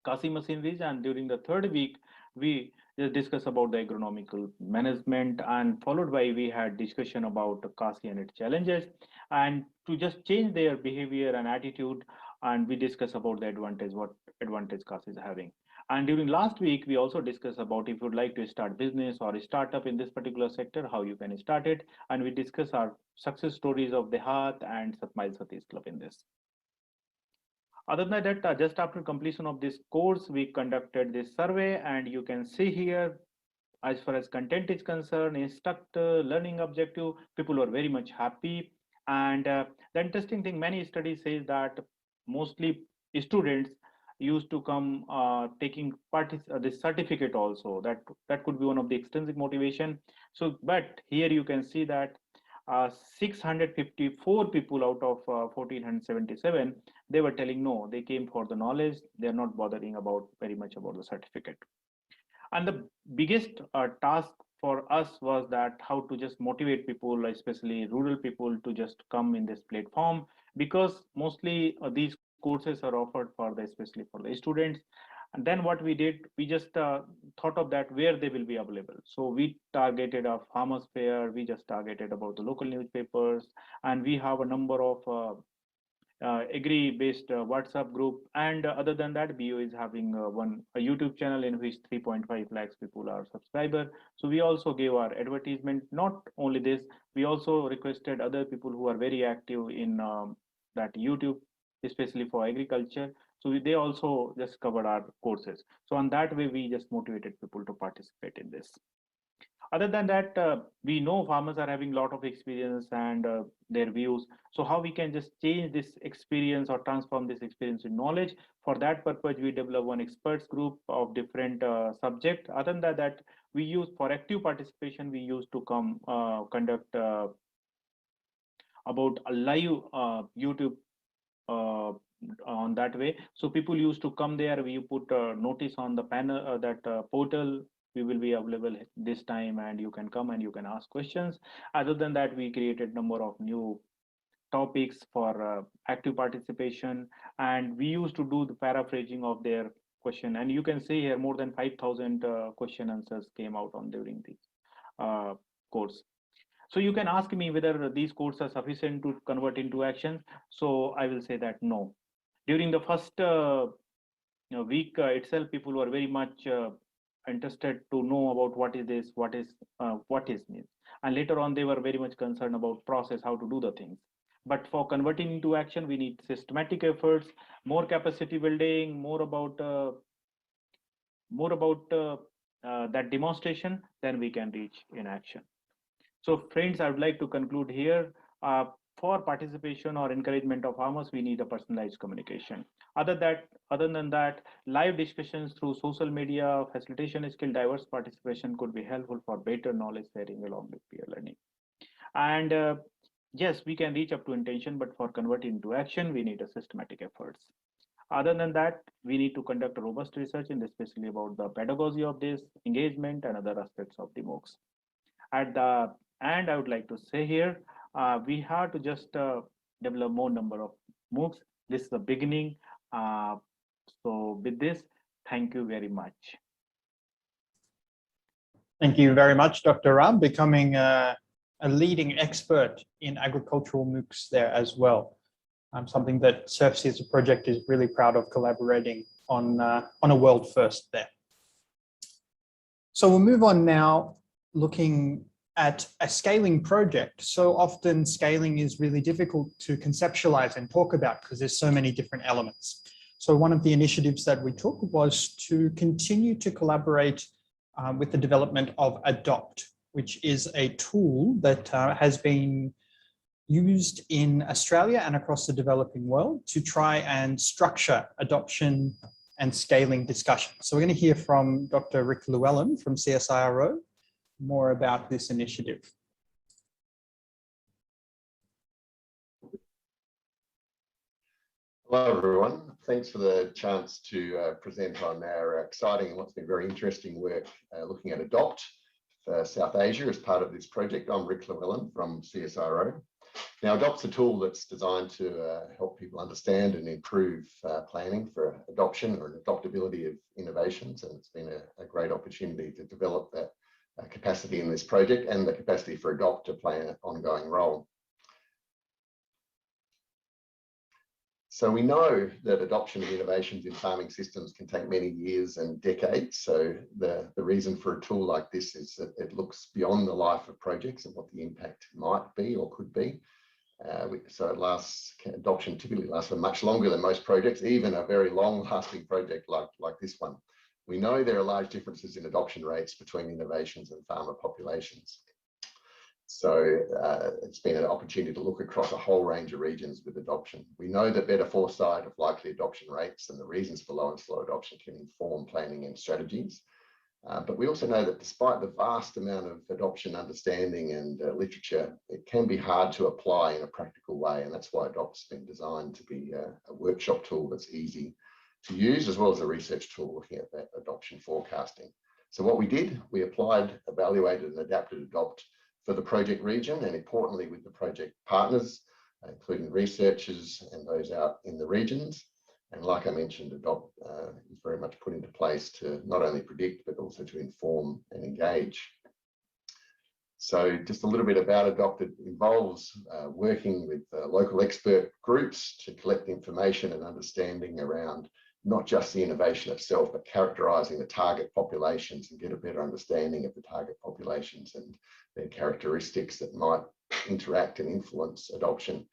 CASI machineries. And during the third week, we just discuss about the agronomical management, and followed by we had discussion about CASI and its challenges. And to just change their behavior and attitude, and we discuss about the advantage, what advantage CAS is having. And during last week, we also discussed about if you'd like to start business or a startup in this particular sector, how you can start it. And we discuss our success stories of Dehat and Satmile Satish Club in this. Other than that, just after completion of this course, we conducted this survey, and you can see here, as far as content is concerned, instructor, learning objective, people were very much happy. And the interesting thing, many studies say that mostly students used to come taking part this certificate also. That could be one of the extrinsic motivation. So, but here you can see that 654 people out of 1477, they were telling no, they came for the knowledge. They're not bothering about very much about the certificate. And the biggest task for us was that how to just motivate people, especially rural people, to just come in this platform, because mostly these courses are offered for the, especially for the students. And then what we did, we just thought of that where they will be available. So we targeted a farmers fair, we just targeted about the local newspapers, and we have a number of agri-based WhatsApp group, and other than that, BO is having a YouTube channel in which 3.5 lakhs people are subscriber. So we also gave our advertisement. Not only this, we also requested other people who are very active in that YouTube, especially for agriculture. So they also just covered our courses. So on that way, we just motivated people to participate in this. Other than that, we know farmers are having a lot of experience and their views. So how we can just change this experience or transform this experience in knowledge? For that purpose, we develop one experts group of different subjects. Other than that, we use for active participation, we used to come conduct about a live YouTube on that way. So people used to come there. We put a notice on the panel that portal. We will be available this time, and you can come and you can ask questions. Other than that, we created number of new topics for active participation, and we used to do the paraphrasing of their question. And you can see here more than 5,000 question answers came out on during the course. So you can ask me whether these courses are sufficient to convert into action. So I will say that no. During the first week itself, people were very much interested to know about what is this, what is means, and later on they were very much concerned about process, how to do the things. But for converting into action, we need systematic efforts, more capacity building, more about that demonstration. Then we can reach in action. So friends, I would like to conclude here. For participation or encouragement of farmers, we need a personalized communication. Other than that, live discussions through social media, facilitation skill, diverse participation could be helpful for better knowledge sharing along with peer learning. And yes, we can reach up to intention, but for converting into action, we need a systematic efforts. Other than that, we need to conduct a robust research, and especially about the pedagogy of this engagement and other aspects of the MOOCs. At the end, I would like to say here, we have to just develop more number of MOOCs. This is the beginning. So with this, thank you very much. Thank you very much, Dr. Ram, becoming a leading expert in agricultural MOOCs there as well. Something that SRFSI as a project is really proud of collaborating on a world first there. So we'll move on now, looking at a scaling project. So often scaling is really difficult to conceptualize and talk about because there's so many different elements. So one of the initiatives that we took was to continue to collaborate with the development of Adopt, which is a tool that has been used in Australia and across the developing world to try and structure adoption and scaling discussions. So we're going to hear from Dr. Rick Llewellyn from CSIRO more about this initiative. Hello, everyone. Thanks for the chance to present on our exciting and what's been very interesting work looking at Adopt for South Asia as part of this project. I'm Rick Llewellyn from CSIRO. Now, Adopt's a tool that's designed to help people understand and improve planning for adoption or adoptability of innovations, and it's been a great opportunity to develop that capacity in this project and the capacity for Adopt to play an ongoing role. So we know that adoption of innovations in farming systems can take many years and decades. So the reason for a tool like this is that it looks beyond the life of projects and what the impact might be or could be. So adoption typically lasts for much longer than most projects, even a very long-lasting project like this one. We know there are large differences in adoption rates between innovations and farmer populations. So it's been an opportunity to look across a whole range of regions with adoption. We know that better foresight of likely adoption rates and the reasons for low and slow adoption can inform planning and strategies. But we also know that despite the vast amount of adoption understanding and literature, it can be hard to apply in a practical way. And that's why Adopt's been designed to be a workshop tool that's easy to use, as well as a research tool looking at that adoption forecasting. So what we did, we applied, evaluated and adapted Adopt for the project region, and importantly with the project partners, including researchers and those out in the regions. And like I mentioned, Adopt is very much put into place to not only predict, but also to inform and engage. So just a little bit about Adopt. It involves working with local expert groups to collect information and understanding around not just the innovation itself, but characterising the target populations and get a better understanding of the target populations and their characteristics that might interact and influence adoption.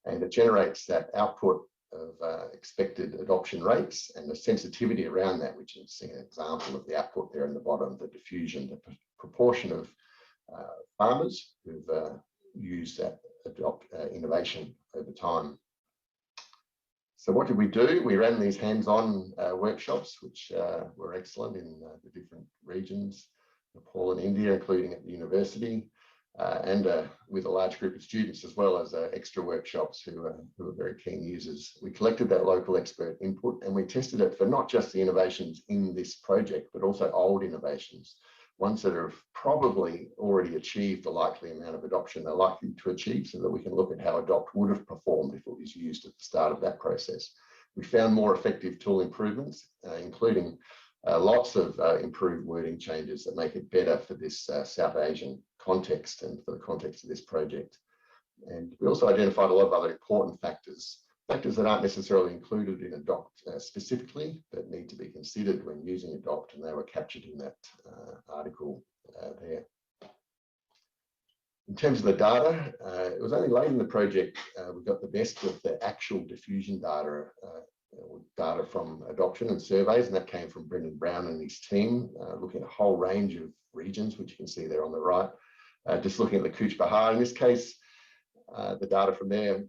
And it generates that output of expected adoption rates and the sensitivity around that, which is an example of the output there in the bottom, the diffusion, the proportion of farmers who've used that innovation over time. So what did we do? We ran these hands-on workshops, which were excellent in the different regions, Nepal and India, including at the university, and with a large group of students, as well as extra workshops who are very keen users. We collected that local expert input and we tested it for not just the innovations in this project, but also old innovations, ones that have probably already achieved the likely amount of adoption they're likely to achieve, so that we can look at how Adopt would have performed if it was used at the start of that process. We found more effective tool improvements, including lots of improved wording changes that make it better for this South Asian context and for the context of this project. And we also identified a lot of other important factors that aren't necessarily included in Adopt specifically, but need to be considered when using Adopt, and they were captured in that article there. In terms of the data, it was only late in the project we got the best of the actual diffusion data, data from adoption and surveys, and that came from Brendan Brown and his team, looking at a whole range of regions, which you can see there on the right. Just looking at the Cooch Behar in this case, the data from there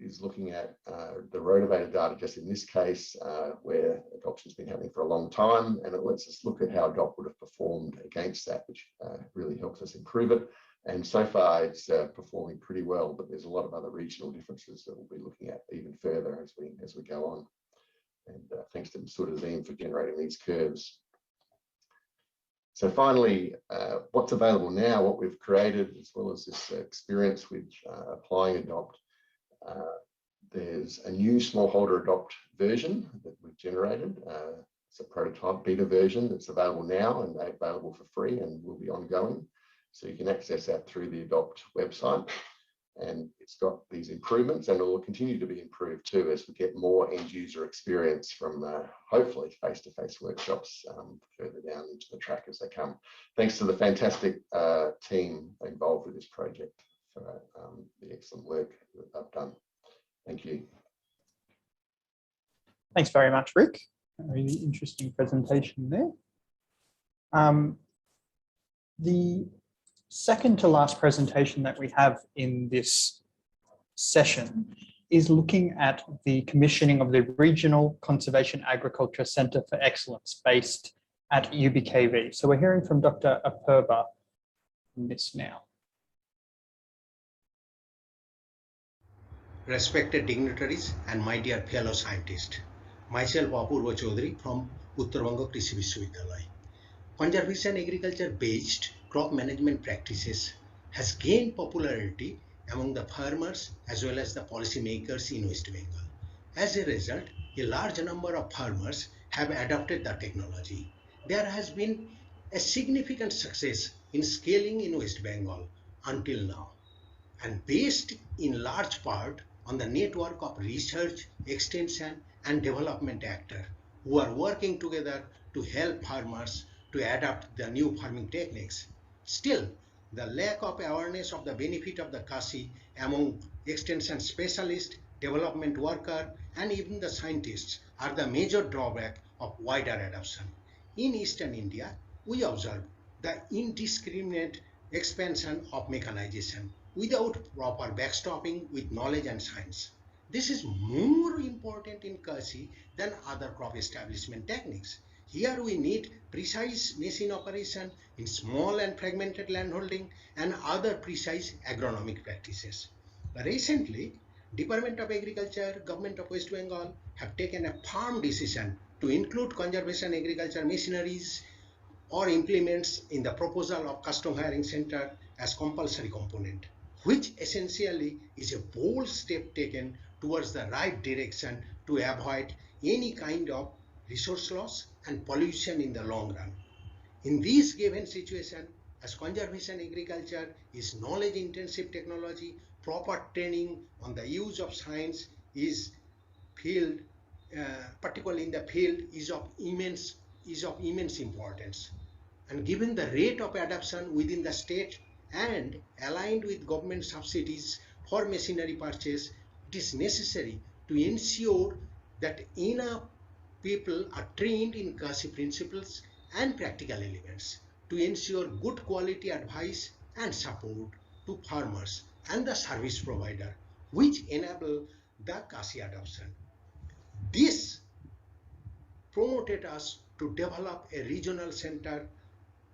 is looking at the rotivator data just in this case, where adoption's been happening for a long time, and it lets us look at how Adopt would have performed against that, which really helps us improve it. And so far it's performing pretty well, but there's a lot of other regional differences that we'll be looking at even further as we go on. And thanks to Masuda Azim for generating these curves. So finally, what's available now, what we've created, as well as this experience with applying Adopt. There's a new smallholder Adopt version that we've generated. It's a prototype beta version that's available now and available for free and will be ongoing. So you can access that through the Adopt website. And it's got these improvements, and it will continue to be improved too as we get more end user experience from hopefully face-to-face workshops further down into the track as they come. Thanks to the fantastic team involved with this project for the excellent work that they've done. Thank you. Thanks very much, Rick. A really interesting presentation there. The second to last presentation that we have in this session is looking at the commissioning of the Regional Conservation Agriculture Centre for Excellence based at UBKV. So we're hearing from Dr. Apurba on this now. Respected dignitaries and my dear fellow scientists, myself Apurva Chaudhary from Uttar Banga Krishi Vishwavidyalaya. Conservation agriculture based crop management practices has gained popularity among the farmers as well as the policymakers in West Bengal. As a result, a large number of farmers have adopted the technology. There has been a significant success in scaling in West Bengal until now, and based in large part on the network of research, extension, and development actors who are working together to help farmers to adapt the new farming techniques. Still, the lack of awareness of the benefit of the Kasi among extension specialists, development workers, and even the scientists are the major drawback of wider adoption. In Eastern India, we observe the indiscriminate expansion of mechanization without proper backstopping with knowledge and science. This is more important in Kasi than other crop establishment techniques. Here we need precise machine operation in small and fragmented landholding and other precise agronomic practices. Recently, Department of Agriculture, Government of West Bengal have taken a firm decision to include conservation agriculture machineries or implements in the proposal of custom hiring center as compulsory component, which essentially is a bold step taken towards the right direction to avoid any kind of resource loss and pollution in the long run. In this given situation, as conservation agriculture is knowledge intensive technology, proper training on the use of science is field, particularly in the field, is of immense importance. And given the rate of adoption within the state and aligned with government subsidies for machinery purchase, it is necessary to ensure that enough people are trained in Kasi principles and practical elements to ensure good quality advice and support to farmers and the service provider, which enable the Kasi adoption. This promoted us to develop a regional center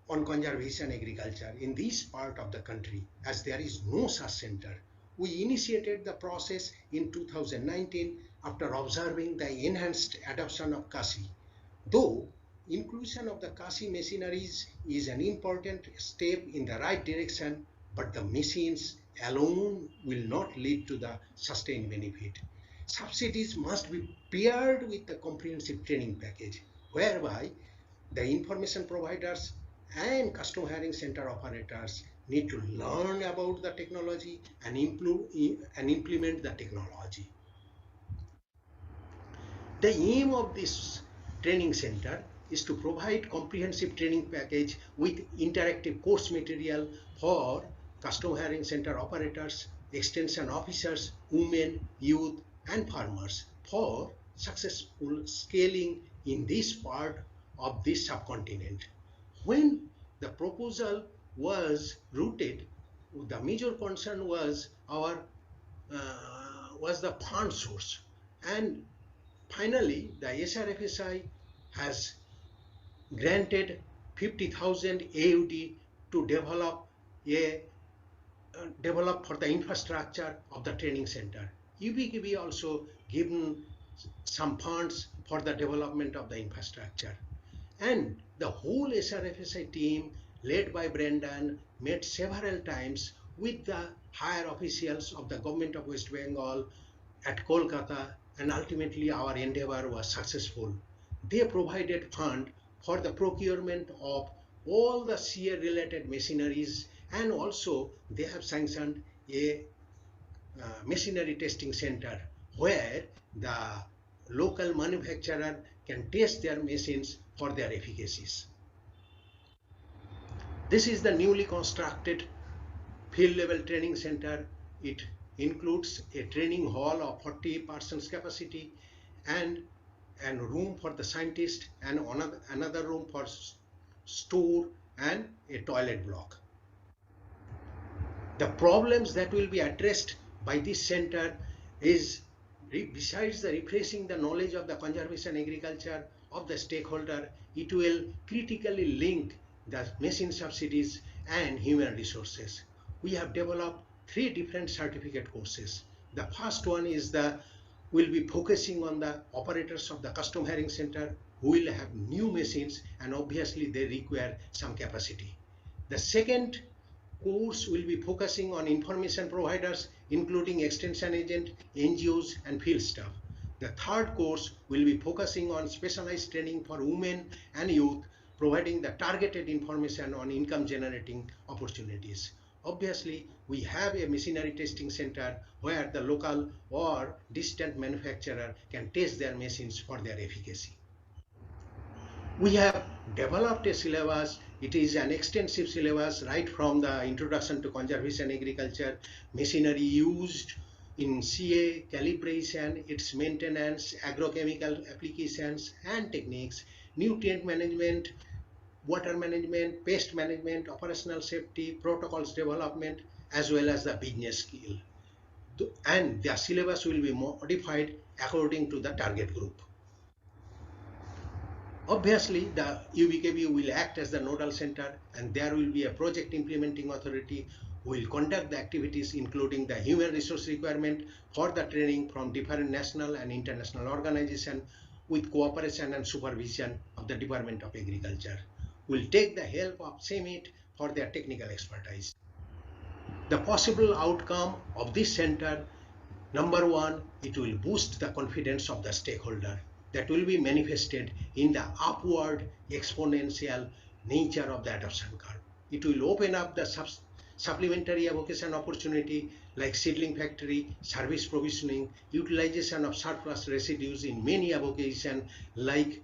on conservation agriculture in this part of the country, as there is no such center. We initiated the process in 2019 after observing the enhanced adoption of Kasi. Though inclusion of the Kasi machineries is an important step in the right direction, but the machines alone will not lead to the sustained benefit. Subsidies must be paired with the comprehensive training package, whereby the information providers and custom hiring center operators need to learn about the technology and implement the technology. The aim of this training center is to provide comprehensive training package with interactive course material for custom hiring center operators, extension officers, women, youth, and farmers for successful scaling in this part of this subcontinent. When the proposal was routed, the major concern was the fund source, and finally the SRFSI has granted 50,000 AUD to develop for the infrastructure of the training center. UBKB also given some funds for the development of the infrastructure. And the whole SRFSI team led by Brendan met several times with the higher officials of the government of West Bengal at Kolkata, and ultimately our endeavor was successful. They provided fund for the procurement of all the CA related machineries, and also they have sanctioned a machinery testing center where the local manufacturer can test their machines for their efficacies. This is the newly constructed field level training center. It includes a training hall of 40 persons capacity and room for the scientist, and another room for store and a toilet block. The problems that will be addressed by this center is, besides the refreshing the knowledge of the conservation agriculture of the stakeholder, it will critically link the machine subsidies and human resources. We have developed 3 different certificate courses. The first one is will be focusing on the operators of the custom hiring center who will have new machines, and obviously they require some capacity. The second course will be focusing on information providers, including extension agent, NGOs, and field staff. The third course will be focusing on specialized training for women and youth, providing the targeted information on income generating opportunities. Obviously, we have a machinery testing center where the local or distant manufacturer can test their machines for their efficacy. We have developed a syllabus. It is an extensive syllabus right from the introduction to conservation agriculture, machinery used in CA, calibration, its maintenance, agrochemical applications and techniques, nutrient management, water management, pest management, operational safety, protocols development, as well as the business skill. And the syllabus will be modified according to the target group. Obviously, the UBKB will act as the nodal center, and there will be a project implementing authority who will conduct the activities, including the human resource requirement for the training from different national and international organizations with cooperation and supervision of the Department of Agriculture. Will take the help of CEMIT for their technical expertise. The possible outcome of this center, number one, it will boost the confidence of the stakeholder. That will be manifested in the upward exponential nature of the adoption curve. It will open up the supplementary avocation opportunity like seedling factory, service provisioning, utilization of surplus residues in many avocations like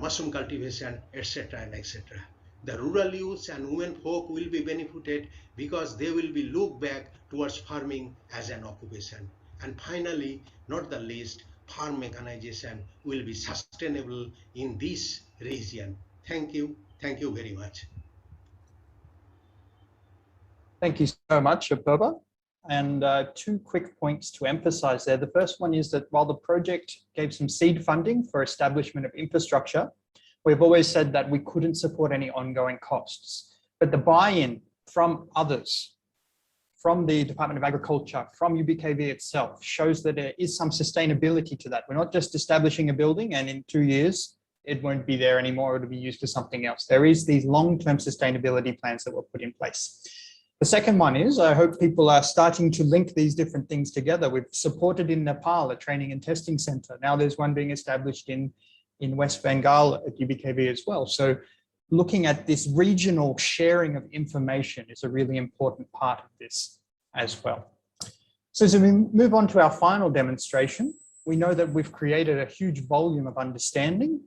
mushroom cultivation, etc. and etc. The rural youths and women folk will be benefited because they will be looked back towards farming as an occupation. And finally, not the least, farm mechanization will be sustainable in this region. Thank you. Thank you very much. Thank you so much, Apurva. And two quick points to emphasize there. The first one is that while the project gave some seed funding for establishment of infrastructure, we've always said that we couldn't support any ongoing costs. But the buy-in from others, from the Department of Agriculture, from UBKV itself, shows that there is some sustainability to that. We're not just establishing a building and in 2 years, it won't be there anymore, it'll be used for something else. There is these long-term sustainability plans that were put in place. The second one is, I hope people are starting to link these different things together. We've supported in Nepal a training and testing center. Now there's one being established in West Bengal at UBKV as well. So looking at this regional sharing of information is a really important part of this as well. So as we move on to our final demonstration, we know that we've created a huge volume of understanding,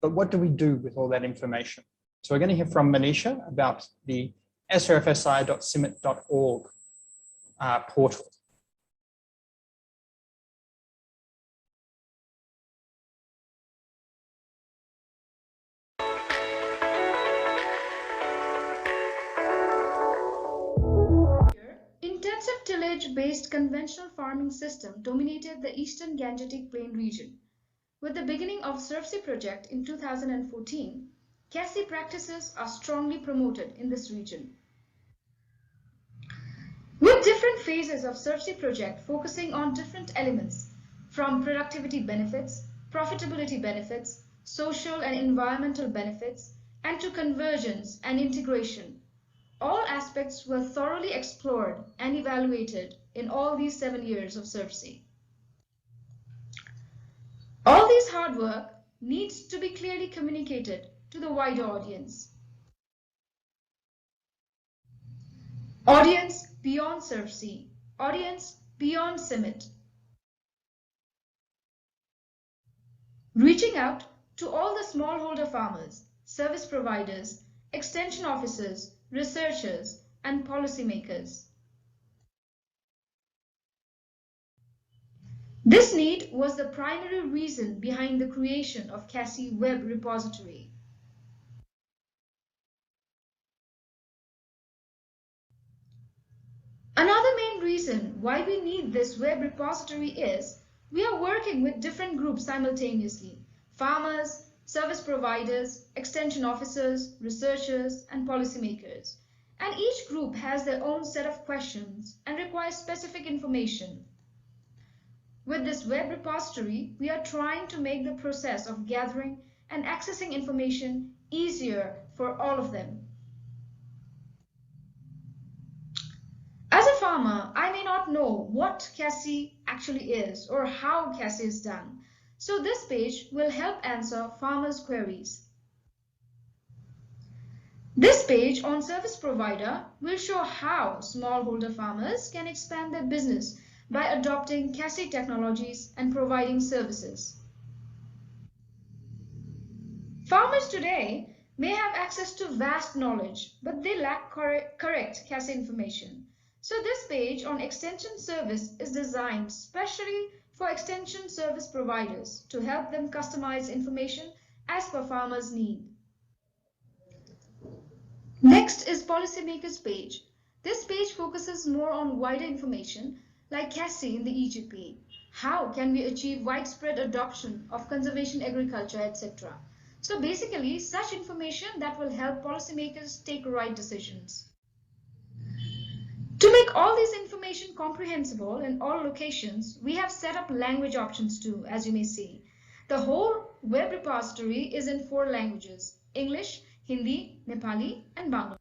but what do we do with all that information? So we're going to hear from Manisha about the srfsi.cimit.org portal. Intensive tillage-based conventional farming system dominated the Eastern Gangetic Plain region. With the beginning of SRFSI project in 2014, CASI practices are strongly promoted in this region. With different phases of SRFSI project focusing on different elements, from productivity benefits, profitability benefits, social and environmental benefits, and to convergence and integration, all aspects were thoroughly explored and evaluated in all these 7 years of SRFSI. All this hard work needs to be clearly communicated to the wider audience. Audience beyond SRFSI, audience beyond CIMIT. Reaching out to all the smallholder farmers, service providers, extension officers, researchers, and policymakers. This need was the primary reason behind the creation of CASI web repository. Another main reason why we need this web repository is we are working with different groups simultaneously: farmers, service providers, extension officers, researchers, and policymakers. And each group has their own set of questions and requires specific information. With this web repository, we are trying to make the process of gathering and accessing information easier for all of them. As a farmer, I may not know what CASI actually is or how CASI is done, so this page will help answer farmers' queries. This page on service provider will show how smallholder farmers can expand their business by adopting CASI technologies and providing services. Farmers today may have access to vast knowledge, but they lack correct CASI information. So this page on extension service is designed specially for extension service providers to help them customize information as per farmers' need. Next is policymakers page. This page focuses more on wider information like CASI in the EGP. How can we achieve widespread adoption of conservation agriculture, etc. So basically such information that will help policymakers take right decisions. To make all this information comprehensible in all locations, we have set up language options too, as you may see. The whole web repository is in 4 languages: English, Hindi, Nepali, and Bangla.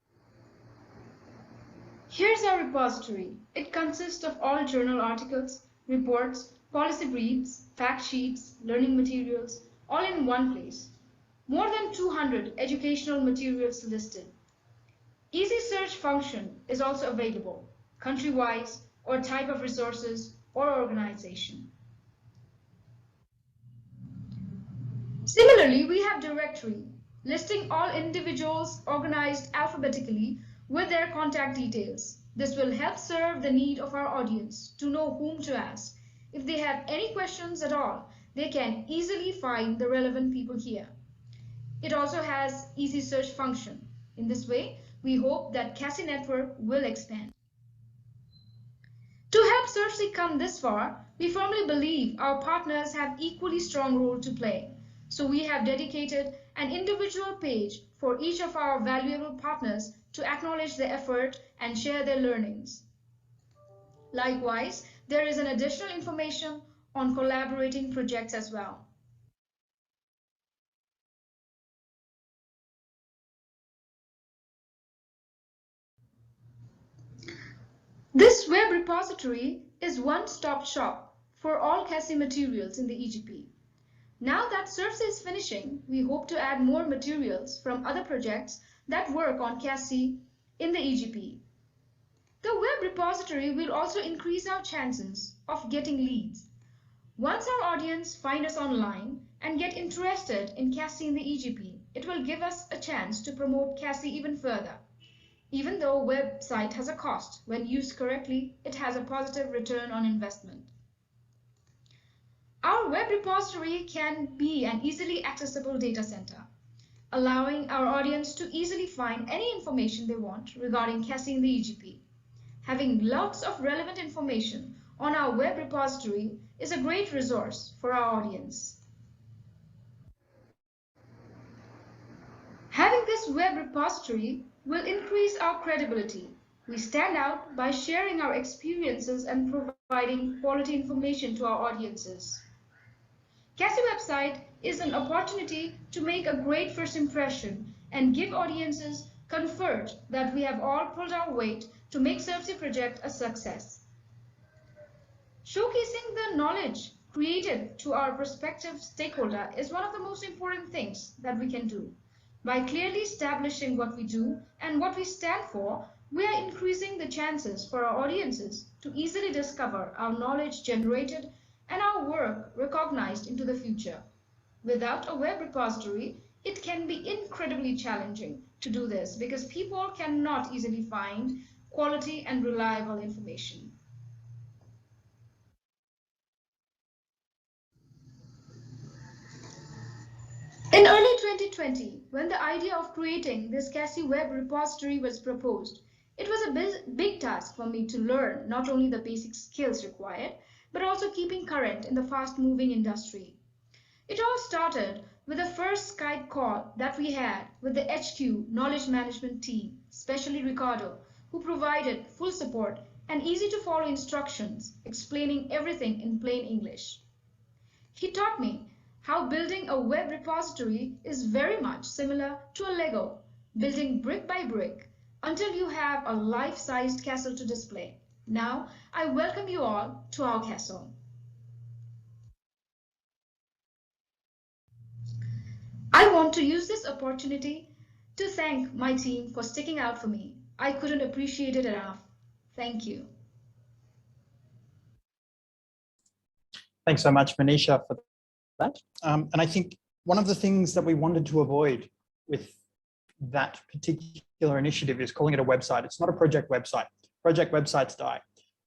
Here's our repository. It consists of all journal articles, reports, policy briefs, fact sheets, learning materials, all in one place. More than 200 educational materials listed. Easy search function is also available, country-wise or type of resources or organization. Similarly, we have directory, listing all individuals organized alphabetically with their contact details. This will help serve the need of our audience to know whom to ask. If they have any questions at all, they can easily find the relevant people here. It also has easy search function. In this way, we hope that CASI network will expand. To help SRFSI come this far, we firmly believe our partners have equally strong role to play. So we have dedicated an individual page for each of our valuable partners to acknowledge their effort and share their learnings. Likewise, there is an additional information on collaborating projects as well. This web repository is one-stop shop for all CASI materials in the EGP. Now that SRFSI is finishing, we hope to add more materials from other projects that work on CASI in the EGP. The web repository will also increase our chances of getting leads. Once our audience find us online and get interested in CASI in the EGP, it will give us a chance to promote CASI even further. Even though a website has a cost, when used correctly, it has a positive return on investment. Our web repository can be an easily accessible data center, allowing our audience to easily find any information they want regarding CASI in the EGP. Having lots of relevant information on our web repository is a great resource for our audience. Having this web repository will increase our credibility. We stand out by sharing our experiences and providing quality information to our audiences. CASI website is an opportunity to make a great first impression and give audiences comfort that we have all pulled our weight to make SRFSI project a success. Showcasing the knowledge created to our prospective stakeholder is one of the most important things that we can do. By clearly establishing what we do and what we stand for, we are increasing the chances for our audiences to easily discover our knowledge generated and our work recognized into the future. Without a web repository, it can be incredibly challenging to do this because people cannot easily find quality and reliable information. In early 2020, when the idea of creating this CASI web repository was proposed, it was a big task for me to learn not only the basic skills required, but also keeping current in the fast-moving industry. It all started with the first Skype call that we had with the HQ knowledge management team, especially Ricardo, who provided full support and easy-to-follow instructions explaining everything in plain English. He taught me how building a web repository is very much similar to a Lego, building brick by brick until you have a life-sized castle to display. Now, I welcome you all to our castle. I want to use this opportunity to thank my team for sticking out for me. I couldn't appreciate it enough. Thank you. Thanks so much, Manisha, for that. And I think one of the things that we wanted to avoid with that particular initiative is calling it a website. It's not a project website. Project websites die.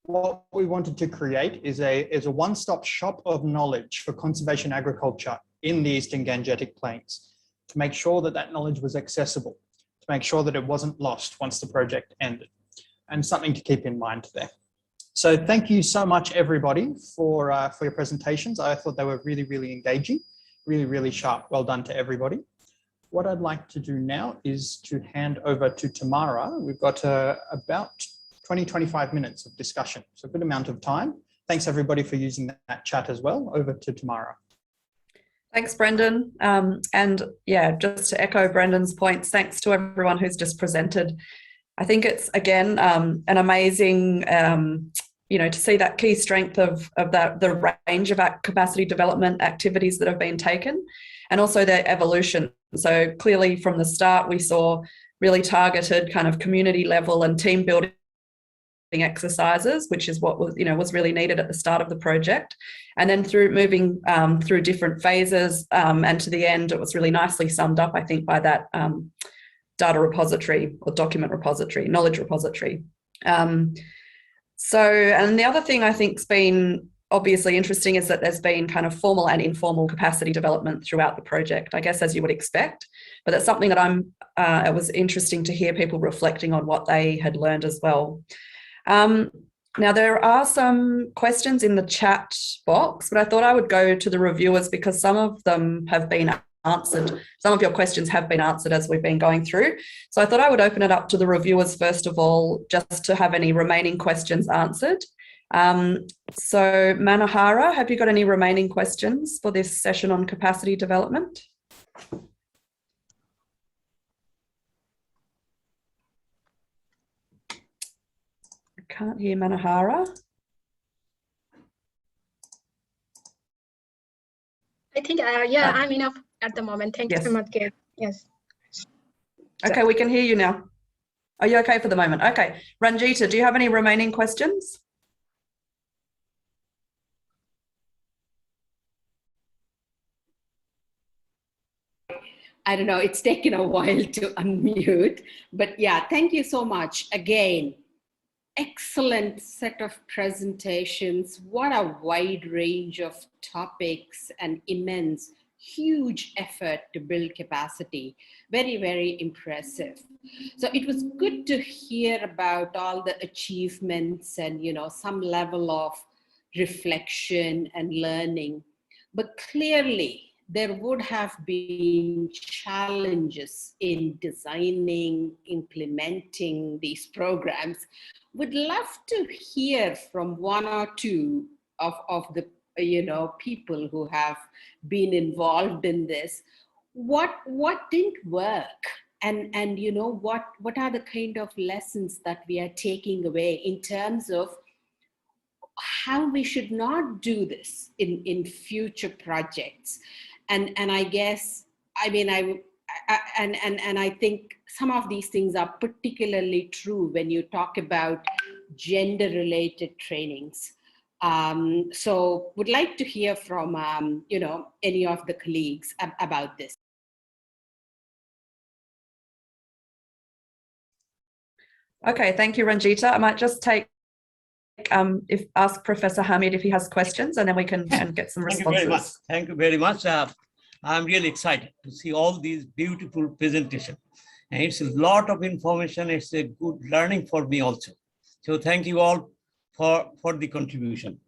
What we wanted to create is a one-stop shop of knowledge for conservation agriculture in the Eastern Gangetic Plains, to make sure that that knowledge was accessible, to make sure that it wasn't lost once the project ended, and something to keep in mind there. So thank you so much, everybody, for your presentations. I thought they were really, really engaging, really, really sharp. Well done to everybody. What I'd like to do now is to hand over to Tamara. We've got about 20, 25 minutes of discussion, so a good amount of time. Thanks, everybody, for using that chat as well. Over to Tamara. Thanks, Brendan. And yeah, just to echo Brendan's points, thanks to everyone who's just presented. I think it's, again, an amazing, to see that key strength of the range of capacity development activities that have been taken, and also their evolution. So clearly from the start, we saw really targeted kind of community level and team building exercises, which is what was really needed at the start of the project. And then through moving through different phases and to the end, it was really nicely summed up, I think, by that data repository or document repository, knowledge repository. And the other thing I think's been obviously interesting is that there's been kind of formal and informal capacity development throughout the project, I guess, as you would expect. But that's something that it was interesting to hear people reflecting on what they had learned as well. Now, there are some questions in the chat box, but I thought I would go to the reviewers because some of them have been answered. Some of your questions have been answered as we've been going through. So I thought I would open it up to the reviewers first of all, just to have any remaining questions answered. So Manohara, have you got any remaining questions for this session on capacity development? I can't hear Manohara. I think, yeah, I'm enough at the moment. Thank you so much, Gail. Yes. Okay, we can hear you now. Are you okay for the moment? Okay. Ranjita, do you have any remaining questions? I don't know, it's taken a while to unmute, but yeah, thank you so much. Again, excellent set of presentations. What a wide range of topics and immense, huge effort to build capacity. Very, very impressive. So it was good to hear about all the achievements and, some level of reflection and learning. But clearly, there would have been challenges in designing, implementing these programs. Would love to hear from one or two of the people who have been involved in this. What didn't work, and what are the kind of lessons that we are taking away in terms of how we should not do this in future projects. And I guess, I think some of these things are particularly true when you talk about gender-related trainings. So would like to hear from, any of the colleagues about this. Okay, thank you, Ranjita. I might just ask Professor Hamid if he has questions, and then we can get some responses. Thank you very much. I'm really excited to see all these beautiful presentations. And it's a lot of information. It's a good learning for me also. So thank you all for the contribution.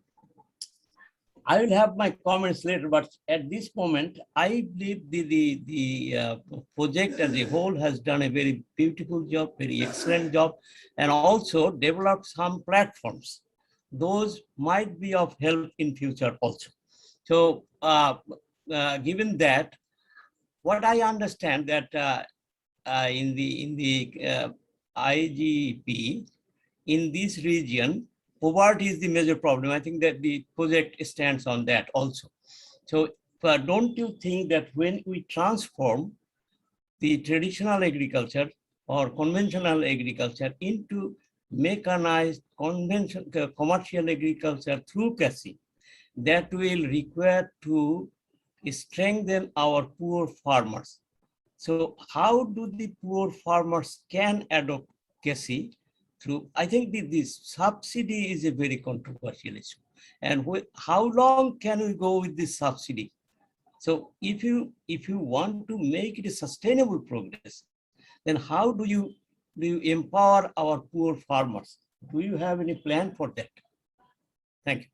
I will have my comments later, but at this moment, I believe the project as a whole has done a very beautiful job, very excellent job, and also developed some platforms. Those might be of help in future also. So given that, what I understand that in the IGP, in this region, poverty is the major problem. I think that the project stands on that also. So don't you think that when we transform the traditional agriculture or conventional agriculture into mechanized commercial agriculture through CASI, that will require to strengthen our poor farmers. So how do the poor farmers can adopt CASI through? I think this subsidy is a very controversial issue. And how long can we go with this subsidy? So if you want to make it a sustainable progress, then how do you empower our poor farmers? Do you have any plan for that? Thank you.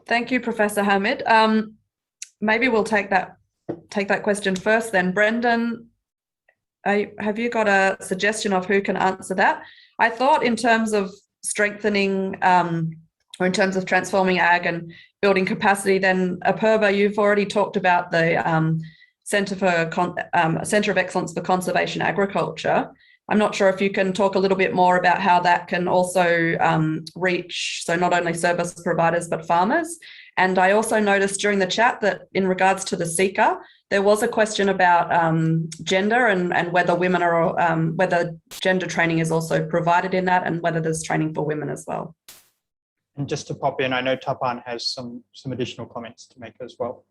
Thank you, Professor Hamid. Maybe we'll take that question first then. Brendan, have you got a suggestion of who can answer that? I thought in terms of strengthening or in terms of transforming ag and building capacity, then Apurva, you've already talked about the Centre of Excellence for Conservation Agriculture. I'm not sure if you can talk a little bit more about how that can also reach, so not only service providers, but farmers. And I also noticed during the chat that in regards to the seeker, there was a question about gender and whether women are, whether gender training is also provided in that and whether there's training for women as well. And just to pop in, I know Tapan has some additional comments to make as well.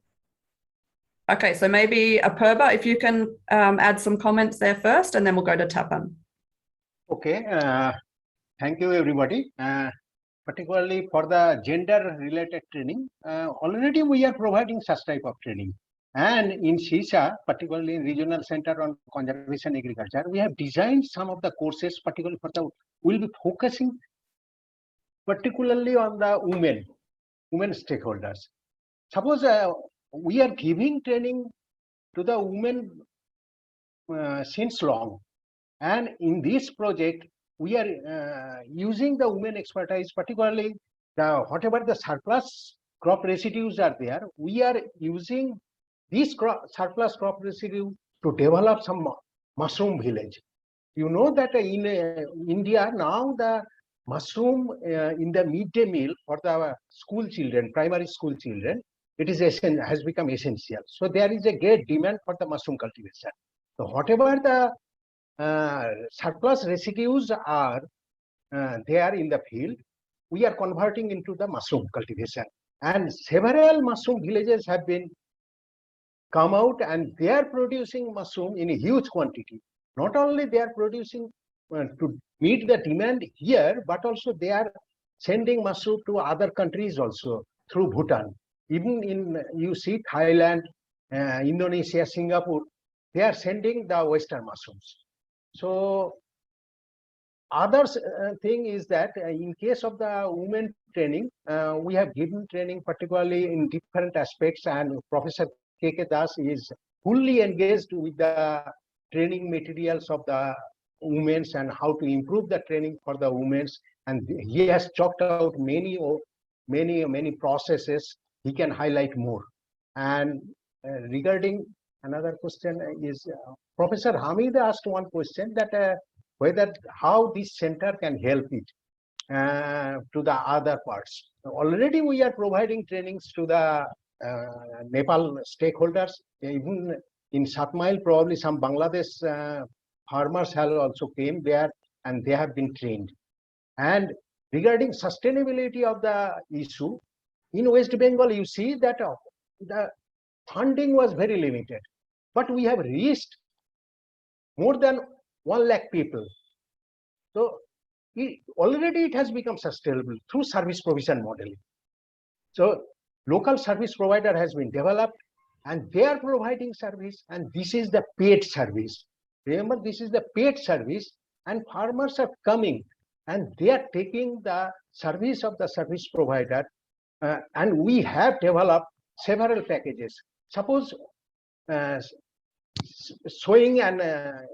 Okay, so maybe Apurva, if you can add some comments there first, and then we'll go to Tapan. Okay, thank you everybody. Particularly for the gender related training, already we are providing such type of training. And in CISA, particularly in Regional Center on Conservation Agriculture, we have designed some of the courses, particularly for the, we'll be focusing particularly on the women stakeholders. Suppose we are giving training to the women since long, and in this project we are using the women expertise, particularly whatever the surplus crop residues are there, we are using this surplus crop residue to develop some mushroom village. You know that in India now the mushroom in the midday meal for the school children, primary school children, it is has become essential. So there is a great demand for the mushroom cultivation. So whatever the surplus residues are there in the field, we are converting into the mushroom cultivation. And several mushroom villages have been come out and they are producing mushroom in a huge quantity. Not only they are producing to meet the demand here, but also they are sending mushroom to other countries also through Bhutan. Even in, you see Thailand, Indonesia, Singapore, they are sending the Western mushrooms. So other thing is that in case of the women training, we have given training particularly in different aspects, and Professor K.K. Das is fully engaged with the training materials of the women's and how to improve the training for the women's, and he has chalked out many processes. He can highlight more. And regarding another question is Professor Hamid asked one question that whether how this center can help it to the other parts. Already we are providing trainings to the Nepal stakeholders. Even in Satmail, probably some Bangladesh farmers have also came there and they have been trained. And regarding sustainability of the issue, in West Bengal, you see that the funding was very limited, but we have reached more than 1 lakh people. So already it has become sustainable through service provision modeling. So local service provider has been developed and they are providing service, and this is the paid service. Remember, this is the paid service, and farmers are coming and they are taking the service of the service provider, and we have developed several packages. Suppose sowing and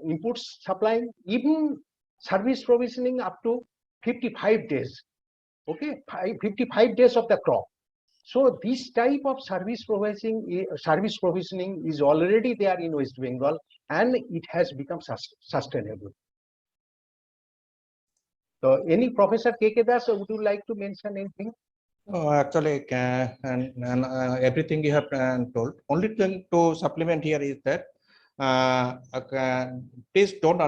inputs supplying, even service provisioning up to 55 days. Okay, 55 days of the crop. So this type of service provisioning is already there in West Bengal, and it has become sustainable. So any Professor K.K. Das, would you like to mention anything? Oh, actually, everything you have told. Only thing to supplement here is that please don't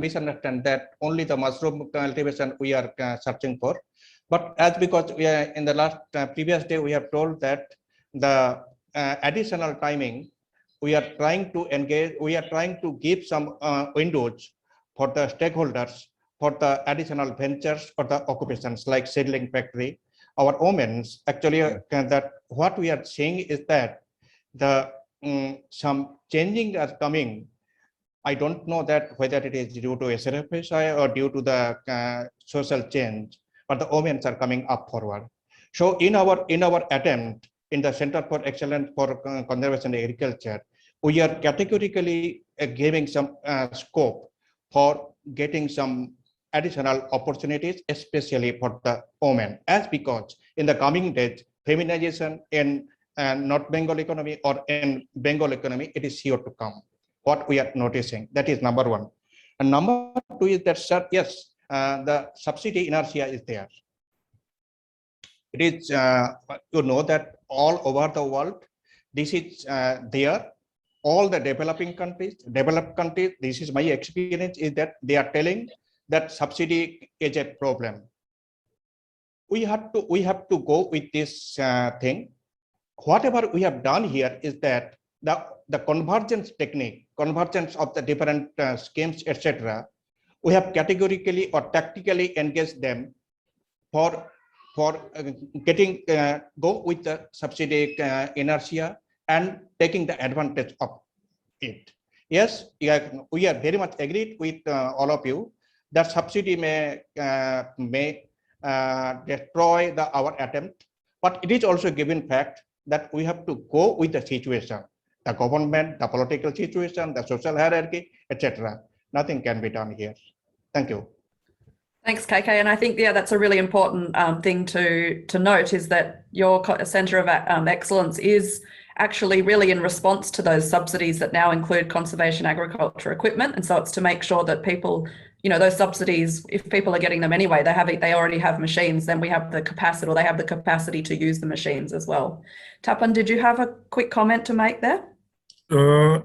misunderstand that only the mushroom cultivation we are searching for. But as because we are in the last previous day, we have told that the additional timing, we are trying to engage, we are trying to give some windows for the stakeholders for the additional ventures or the occupations like seedling factory. Our omens actually that what we are seeing is that the some changing are coming. I don't know that whether it is due to SRFSI or due to the social change, but the omens are coming up forward. So in our attempt in the Center for Excellence for Conservation Agriculture, we are categorically giving some scope for getting some additional opportunities, especially for the women, as because in the coming days, feminization in North Bengal economy or in Bengal economy, it is here to come. What we are noticing, that is number one. And number two is that, sir, yes, the subsidy inertia is there. It is, you know that all over the world, this is there. All the developed countries, this is my experience, is that they are telling that subsidy is a problem. We have to go with this thing. Whatever we have done here is that the convergence technique, convergence of the different schemes, etc. We have categorically or tactically engaged them for getting go with the subsidy inertia and taking the advantage of it. Yes, we are very much agreed with all of you that subsidy may destroy our attempt, but it is also given fact that we have to go with the situation, the government, the political situation, the social hierarchy, etc. Nothing can be done here. Thank you. Thanks, KK. And I think, yeah, that's a really important thing to note is that your Centre of Excellence is actually really in response to those subsidies that now include conservation agriculture equipment. And so it's to make sure that people, you know, those subsidies, if people are getting them anyway, they already have machines, then we have the capacity, or they have the capacity to use the machines as well. Tapan, did you have a quick comment to make there?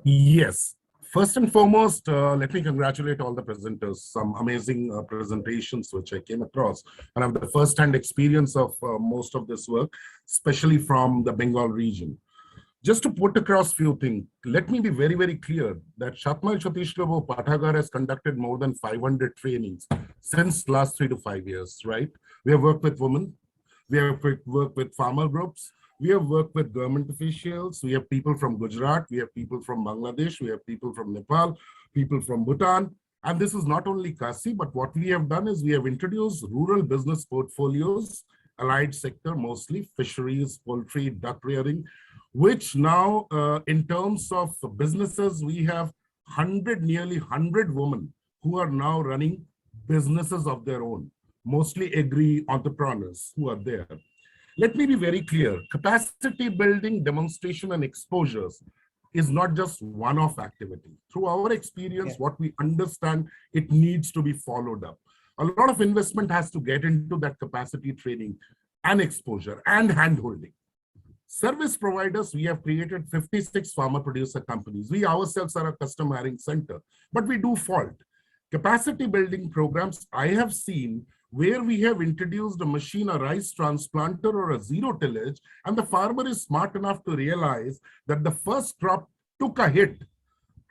Yes. First and foremost, let me congratulate all the presenters. Some amazing presentations which I came across. And I have the first-hand experience of most of this work, especially from the Bengal region. Just to put across few things, let me be very, very clear that Shatmal Satishlovo Pathagar has conducted more than 500 trainings since last 3 to 5 years, right? We have worked with women, we have worked with farmer groups, we have worked with government officials, we have people from Gujarat, we have people from Bangladesh, we have people from Nepal, people from Bhutan. And this is not only Kasi, but what we have done is we have introduced rural business portfolios, allied sector, mostly fisheries, poultry, duck rearing, which now in terms of businesses, we have nearly 100 women who are now running businesses of their own, mostly agri entrepreneurs who are there. Let me be very clear, capacity building, demonstration and exposures is not just one-off activity. Through our experience, what we understand, it needs to be followed up. A lot of investment has to get into that capacity training and exposure and handholding. Service providers, we have created 56 farmer producer companies. We ourselves are a custom hiring center, but we do fault. Capacity building programs, I have seen where we have introduced a machine, a rice transplanter or a zero tillage, and the farmer is smart enough to realize that the first crop took a hit.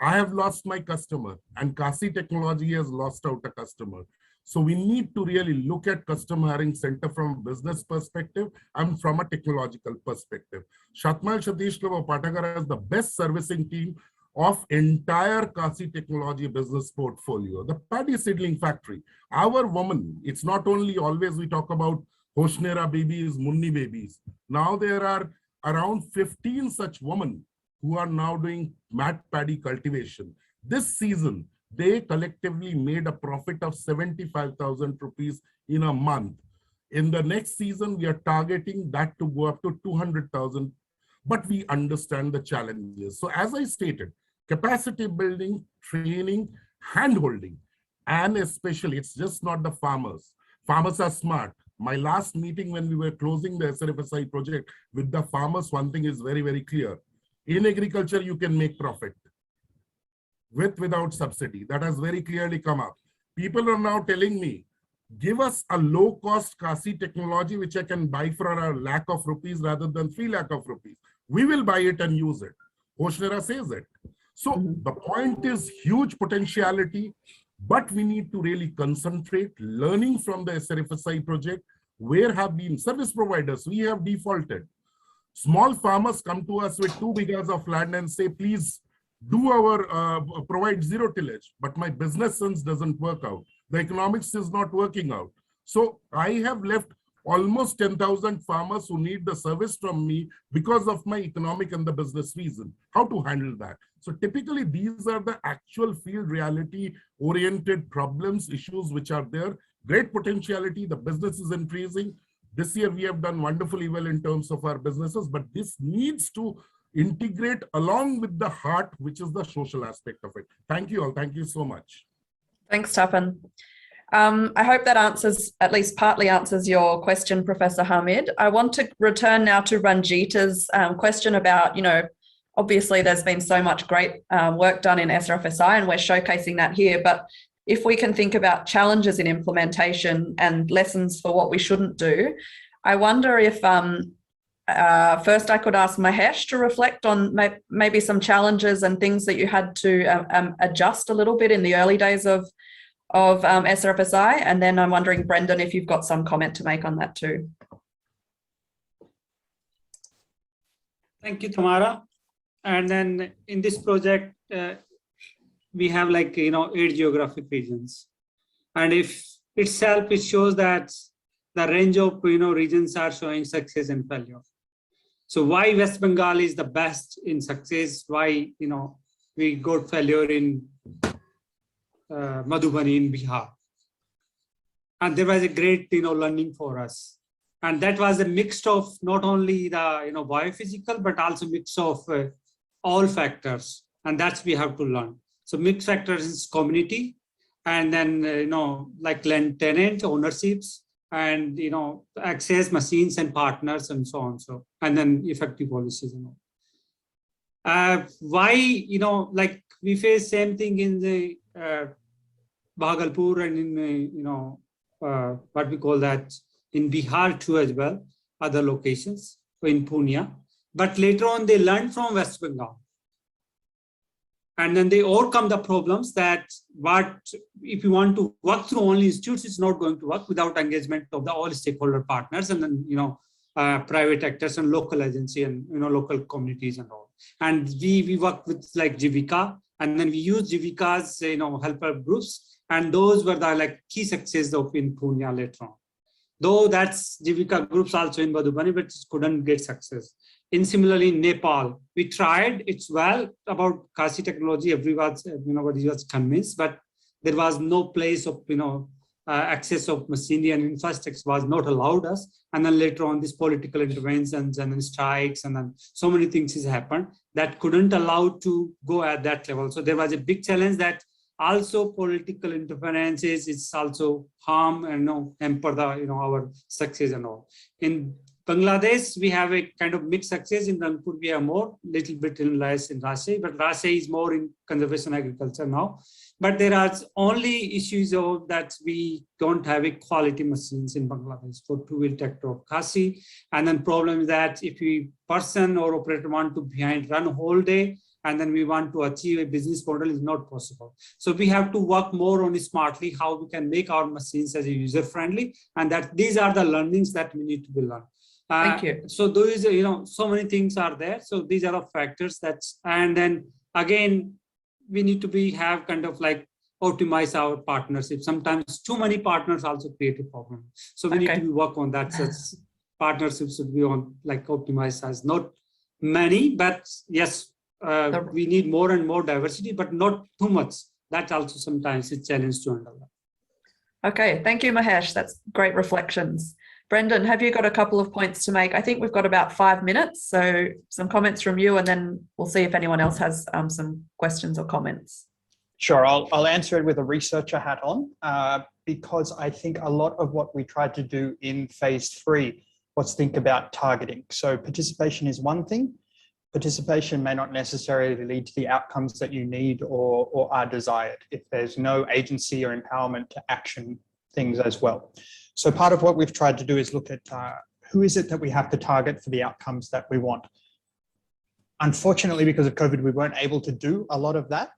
I have lost my customer and Kasi Technology has lost out a customer. So we need to really look at custom hiring center from a business perspective and from a technological perspective. Shatmal Satishlovo Pathagar has the best servicing team of entire Kasi Technology business portfolio. The paddy seedling factory, our woman, it's not only always we talk about Hoshnera babies, Munni babies. Now there are around 15 such women who are now doing mat paddy cultivation. This season, they collectively made a profit of 75,000 rupees in a month. In the next season, we are targeting that to go up to 200,000, but we understand the challenges. So as I stated, capacity building, training, hand-holding, and especially it's just not the farmers. Farmers are smart. My last meeting when we were closing the SRFSI project with the farmers, one thing is very, very clear. In agriculture, you can make profit without subsidy. That has very clearly come up. People are now telling me, give us a low-cost CASI technology which I can buy for a lakh of rupees rather than 3 lakh of rupees. We will buy it and use it. Hoshnera says it. So the point is huge potentiality, but we need to really concentrate, learning from the SRFSI project, where have been service providers, we have defaulted. Small farmers come to us with 2 acres of land and say, please do our, provide zero tillage, but my business sense doesn't work out. The economics is not working out. So I have left almost 10,000 farmers who need the service from me because of my economic and the business reason. How to handle that? So typically these are the actual field reality oriented problems, issues which are there. Great potentiality, the business is increasing. This year we have done wonderfully well in terms of our businesses, but this needs to integrate along with the heart, which is the social aspect of it. Thank you all. Thank you so much. Thanks, Tapan. I hope that answers, at least partly answers your question, Professor Hamid. I want to return now to Ranjita's question about, obviously there's been so much great work done in SRFSI and we're showcasing that here, but if we can think about challenges in implementation and lessons for what we shouldn't do, I wonder if first I could ask Mahesh to reflect on maybe some challenges and things that you had to adjust a little bit in the early days of SRFSI, and then I'm wondering, Brendan, if you've got some comment to make on that too. Thank you, Tamara. And then in this project, we have 8 geographic regions, and if itself it shows that the range of regions are showing success and failure. So why West Bengal is the best in success? Why we got failure in Madhubani in Bihar? And there was a great learning for us, and that was a mix of not only the biophysical but also mix of all factors, and that's we have to learn. So mixed factors is community, and then like land tenant ownerships, and access machines and partners and so on, and then effective policies and all. Why like we face same thing in the Bhagalpur and in what we call that in Bihar too as well, other locations in Pune, but later on they learned from West Bengal. And then they overcome the problems that if you want to work through only institutes, it's not going to work without engagement of the all stakeholder partners, and then private actors and local agency and local communities and all. And we work with like Jivika, and then we use Jivika's helper groups, and those were the key success of in Pune later on. Though that's Jivika groups also in Madhubani, but it couldn't get success. Similarly, in Nepal, we tried, it's well about CASI technology, everybody was convinced, but there was no place of, access of machinery and infrastructure was not allowed us. And then later on, these political interventions and then strikes and then so many things has happened that couldn't allow to go at that level. So there was a big challenge that also political interferences is also harm and hamper the, our success and all. In Bangladesh, we have a kind of mixed success. In Rangpur, we have more, little bit less in Rajshahi, but Rajshahi is more in conservation agriculture now. But there are only issues of that we don't have a quality machines in Bangladesh for two-wheel tractor of CASI. And then problem is that if we person or operator want to run whole day, and then we want to achieve a business model is not possible. So we have to work more on smartly how we can make our machines as a user-friendly, and that these are the learnings that we need to be learned. Thank you. So those, so many things are there. So these are the factors and then again, we need to have kind of like optimize our partnership. Sometimes too many partners also create a problem. So we need to work on that. Such partnerships should be on like optimized as not many, but yes, we need more and more diversity, but not too much. That also sometimes is a challenge to handle. Okay, thank you, Mahesh. That's great reflections. Brendan, have you got a couple of points to make? I think we've got about 5 minutes, so some comments from you, and then we'll see if anyone else has some questions or comments. Sure, I'll answer it with a researcher hat on, because I think a lot of what we tried to do in phase 3 was think about targeting. So participation is one thing. Participation may not necessarily lead to the outcomes that you need or are desired if there's no agency or empowerment to action things as well. So part of what we've tried to do is look at who is it that we have to target for the outcomes that we want. Unfortunately, because of COVID, we weren't able to do a lot of that.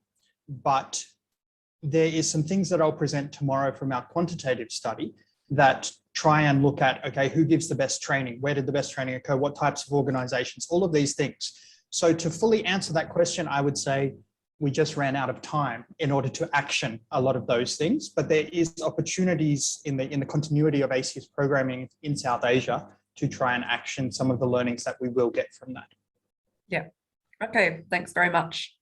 But there is some things that I'll present tomorrow from our quantitative study that try and look at, okay, who gives the best training? Where did the best training occur? What types of organizations? All of these things. So to fully answer that question, I would say we just ran out of time in order to action a lot of those things. But there is opportunities in the continuity of ACS programming in South Asia to try and action some of the learnings that we will get from that. Yeah. Okay, thanks very much.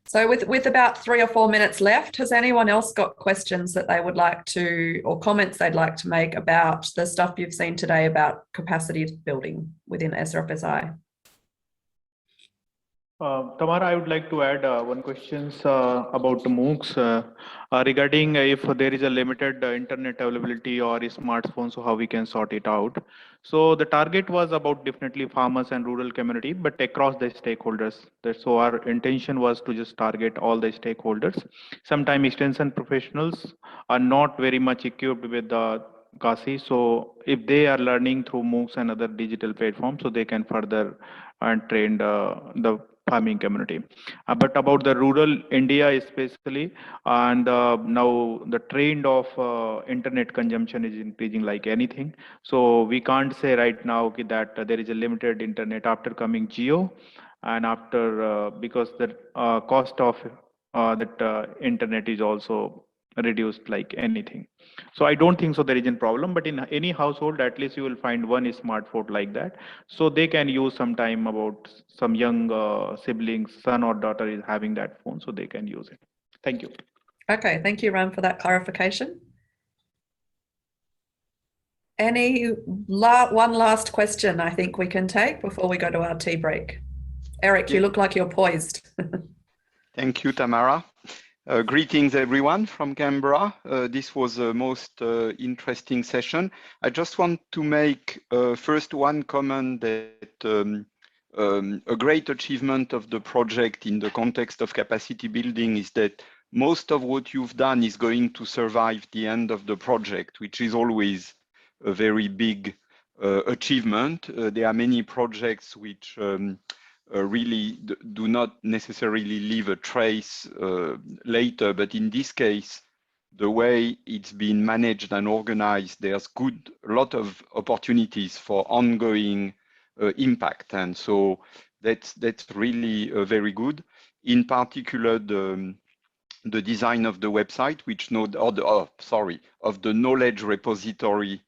So with about 3 or 4 minutes left, has anyone else got questions that they would like to, or comments they'd like to make about the stuff you've seen today about capacity building within SRFSI? Tamara, I would like to add one question about the MOOCs regarding if there is a limited internet availability or a smartphone, so how we can sort it out. So the target was about definitely farmers and rural community, but across the stakeholders. So our intention was to just target all the stakeholders. Sometimes extension professionals are not very much equipped with the CASI. So if they are learning through MOOCs and other digital platforms, so they can further train the farming community. But about the rural India especially, and now the trend of internet consumption is increasing like anything. So we can't say right now that there is a limited internet after coming Geo, and after because the cost of that internet is also reduced like anything. So I don't think so there is a problem, but in any household, at least you will find one smartphone like that. So they can use some time about some young siblings, son or daughter is having that phone, so they can use it. Thank you. Okay, thank you, Ram, for that clarification. One last question I think we can take before we go to our tea break. Eric, you look like you're poised. Thank you, Tamara. Greetings, everyone from Canberra. This was a most interesting session. I just want to make first one comment that a great achievement of the project in the context of capacity building is that most of what you've done is going to survive the end of the project, which is always a very big achievement. There are many projects which really do not necessarily leave a trace later, but in this case, the way it's been managed and organized, there's a lot of opportunities for ongoing impact, and so that's really very good. In particular, the design of the website, which of the knowledge repository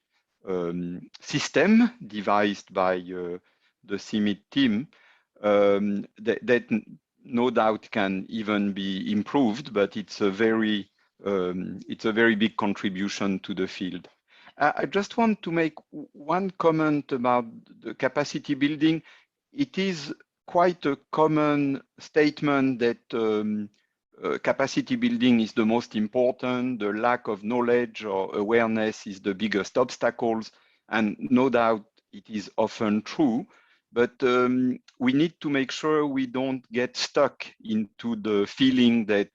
system devised by the CIMIT team. That no doubt can even be improved, but it's a very big contribution to the field. I just want to make one comment about the capacity building. It is quite a common statement that capacity building is the most important, the lack of knowledge or awareness is the biggest obstacles, and no doubt it is often true. But we need to make sure we don't get stuck into the feeling that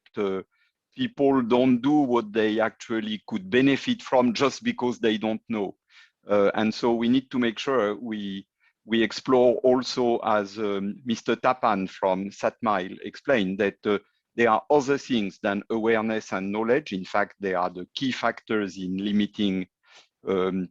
people don't do what they actually could benefit from just because they don't know. And so we need to make sure we explore also, as Mr. Tapan from SatMile explained, that there are other things than awareness and knowledge. In fact, they are the key factors in limiting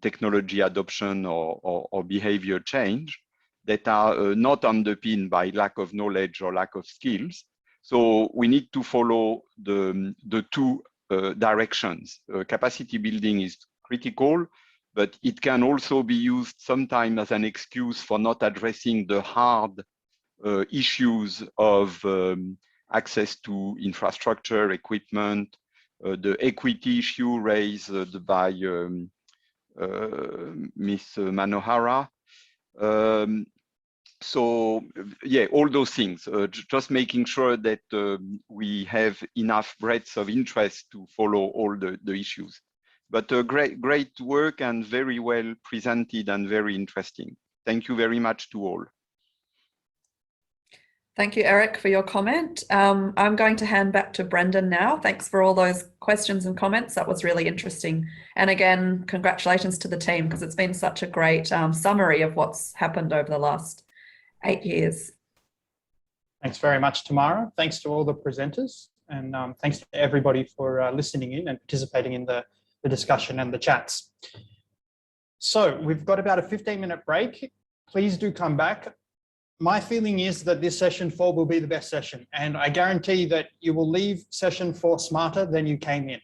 technology adoption or behavior change that are not underpinned by lack of knowledge or lack of skills. So we need to follow the two directions. Capacity building is critical, but it can also be used sometimes as an excuse for not addressing the hard issues of access to infrastructure, equipment, the equity issue raised by Ms. Manohara. So yeah, all those things, just making sure that we have enough breadth of interest to follow all the issues. But great work and very well presented and very interesting. Thank you very much to all. Thank you, Eric, for your comment. I'm going to hand back to Brendan now. Thanks for all those questions and comments. That was really interesting. And again, congratulations to the team, because it's been such a great summary of what's happened over the last 8 years. Thanks very much, Tamara. Thanks to all the presenters, and thanks to everybody for listening in and participating in the discussion and the chats. So we've got about a 15-minute break. Please do come back. My feeling is that this session 4 will be the best session, and I guarantee that you will leave session 4 smarter than you came in.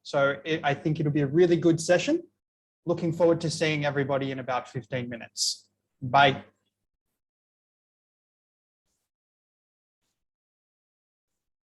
So I think it'll be a really good session. Looking forward to seeing everybody in about 15 minutes. Bye.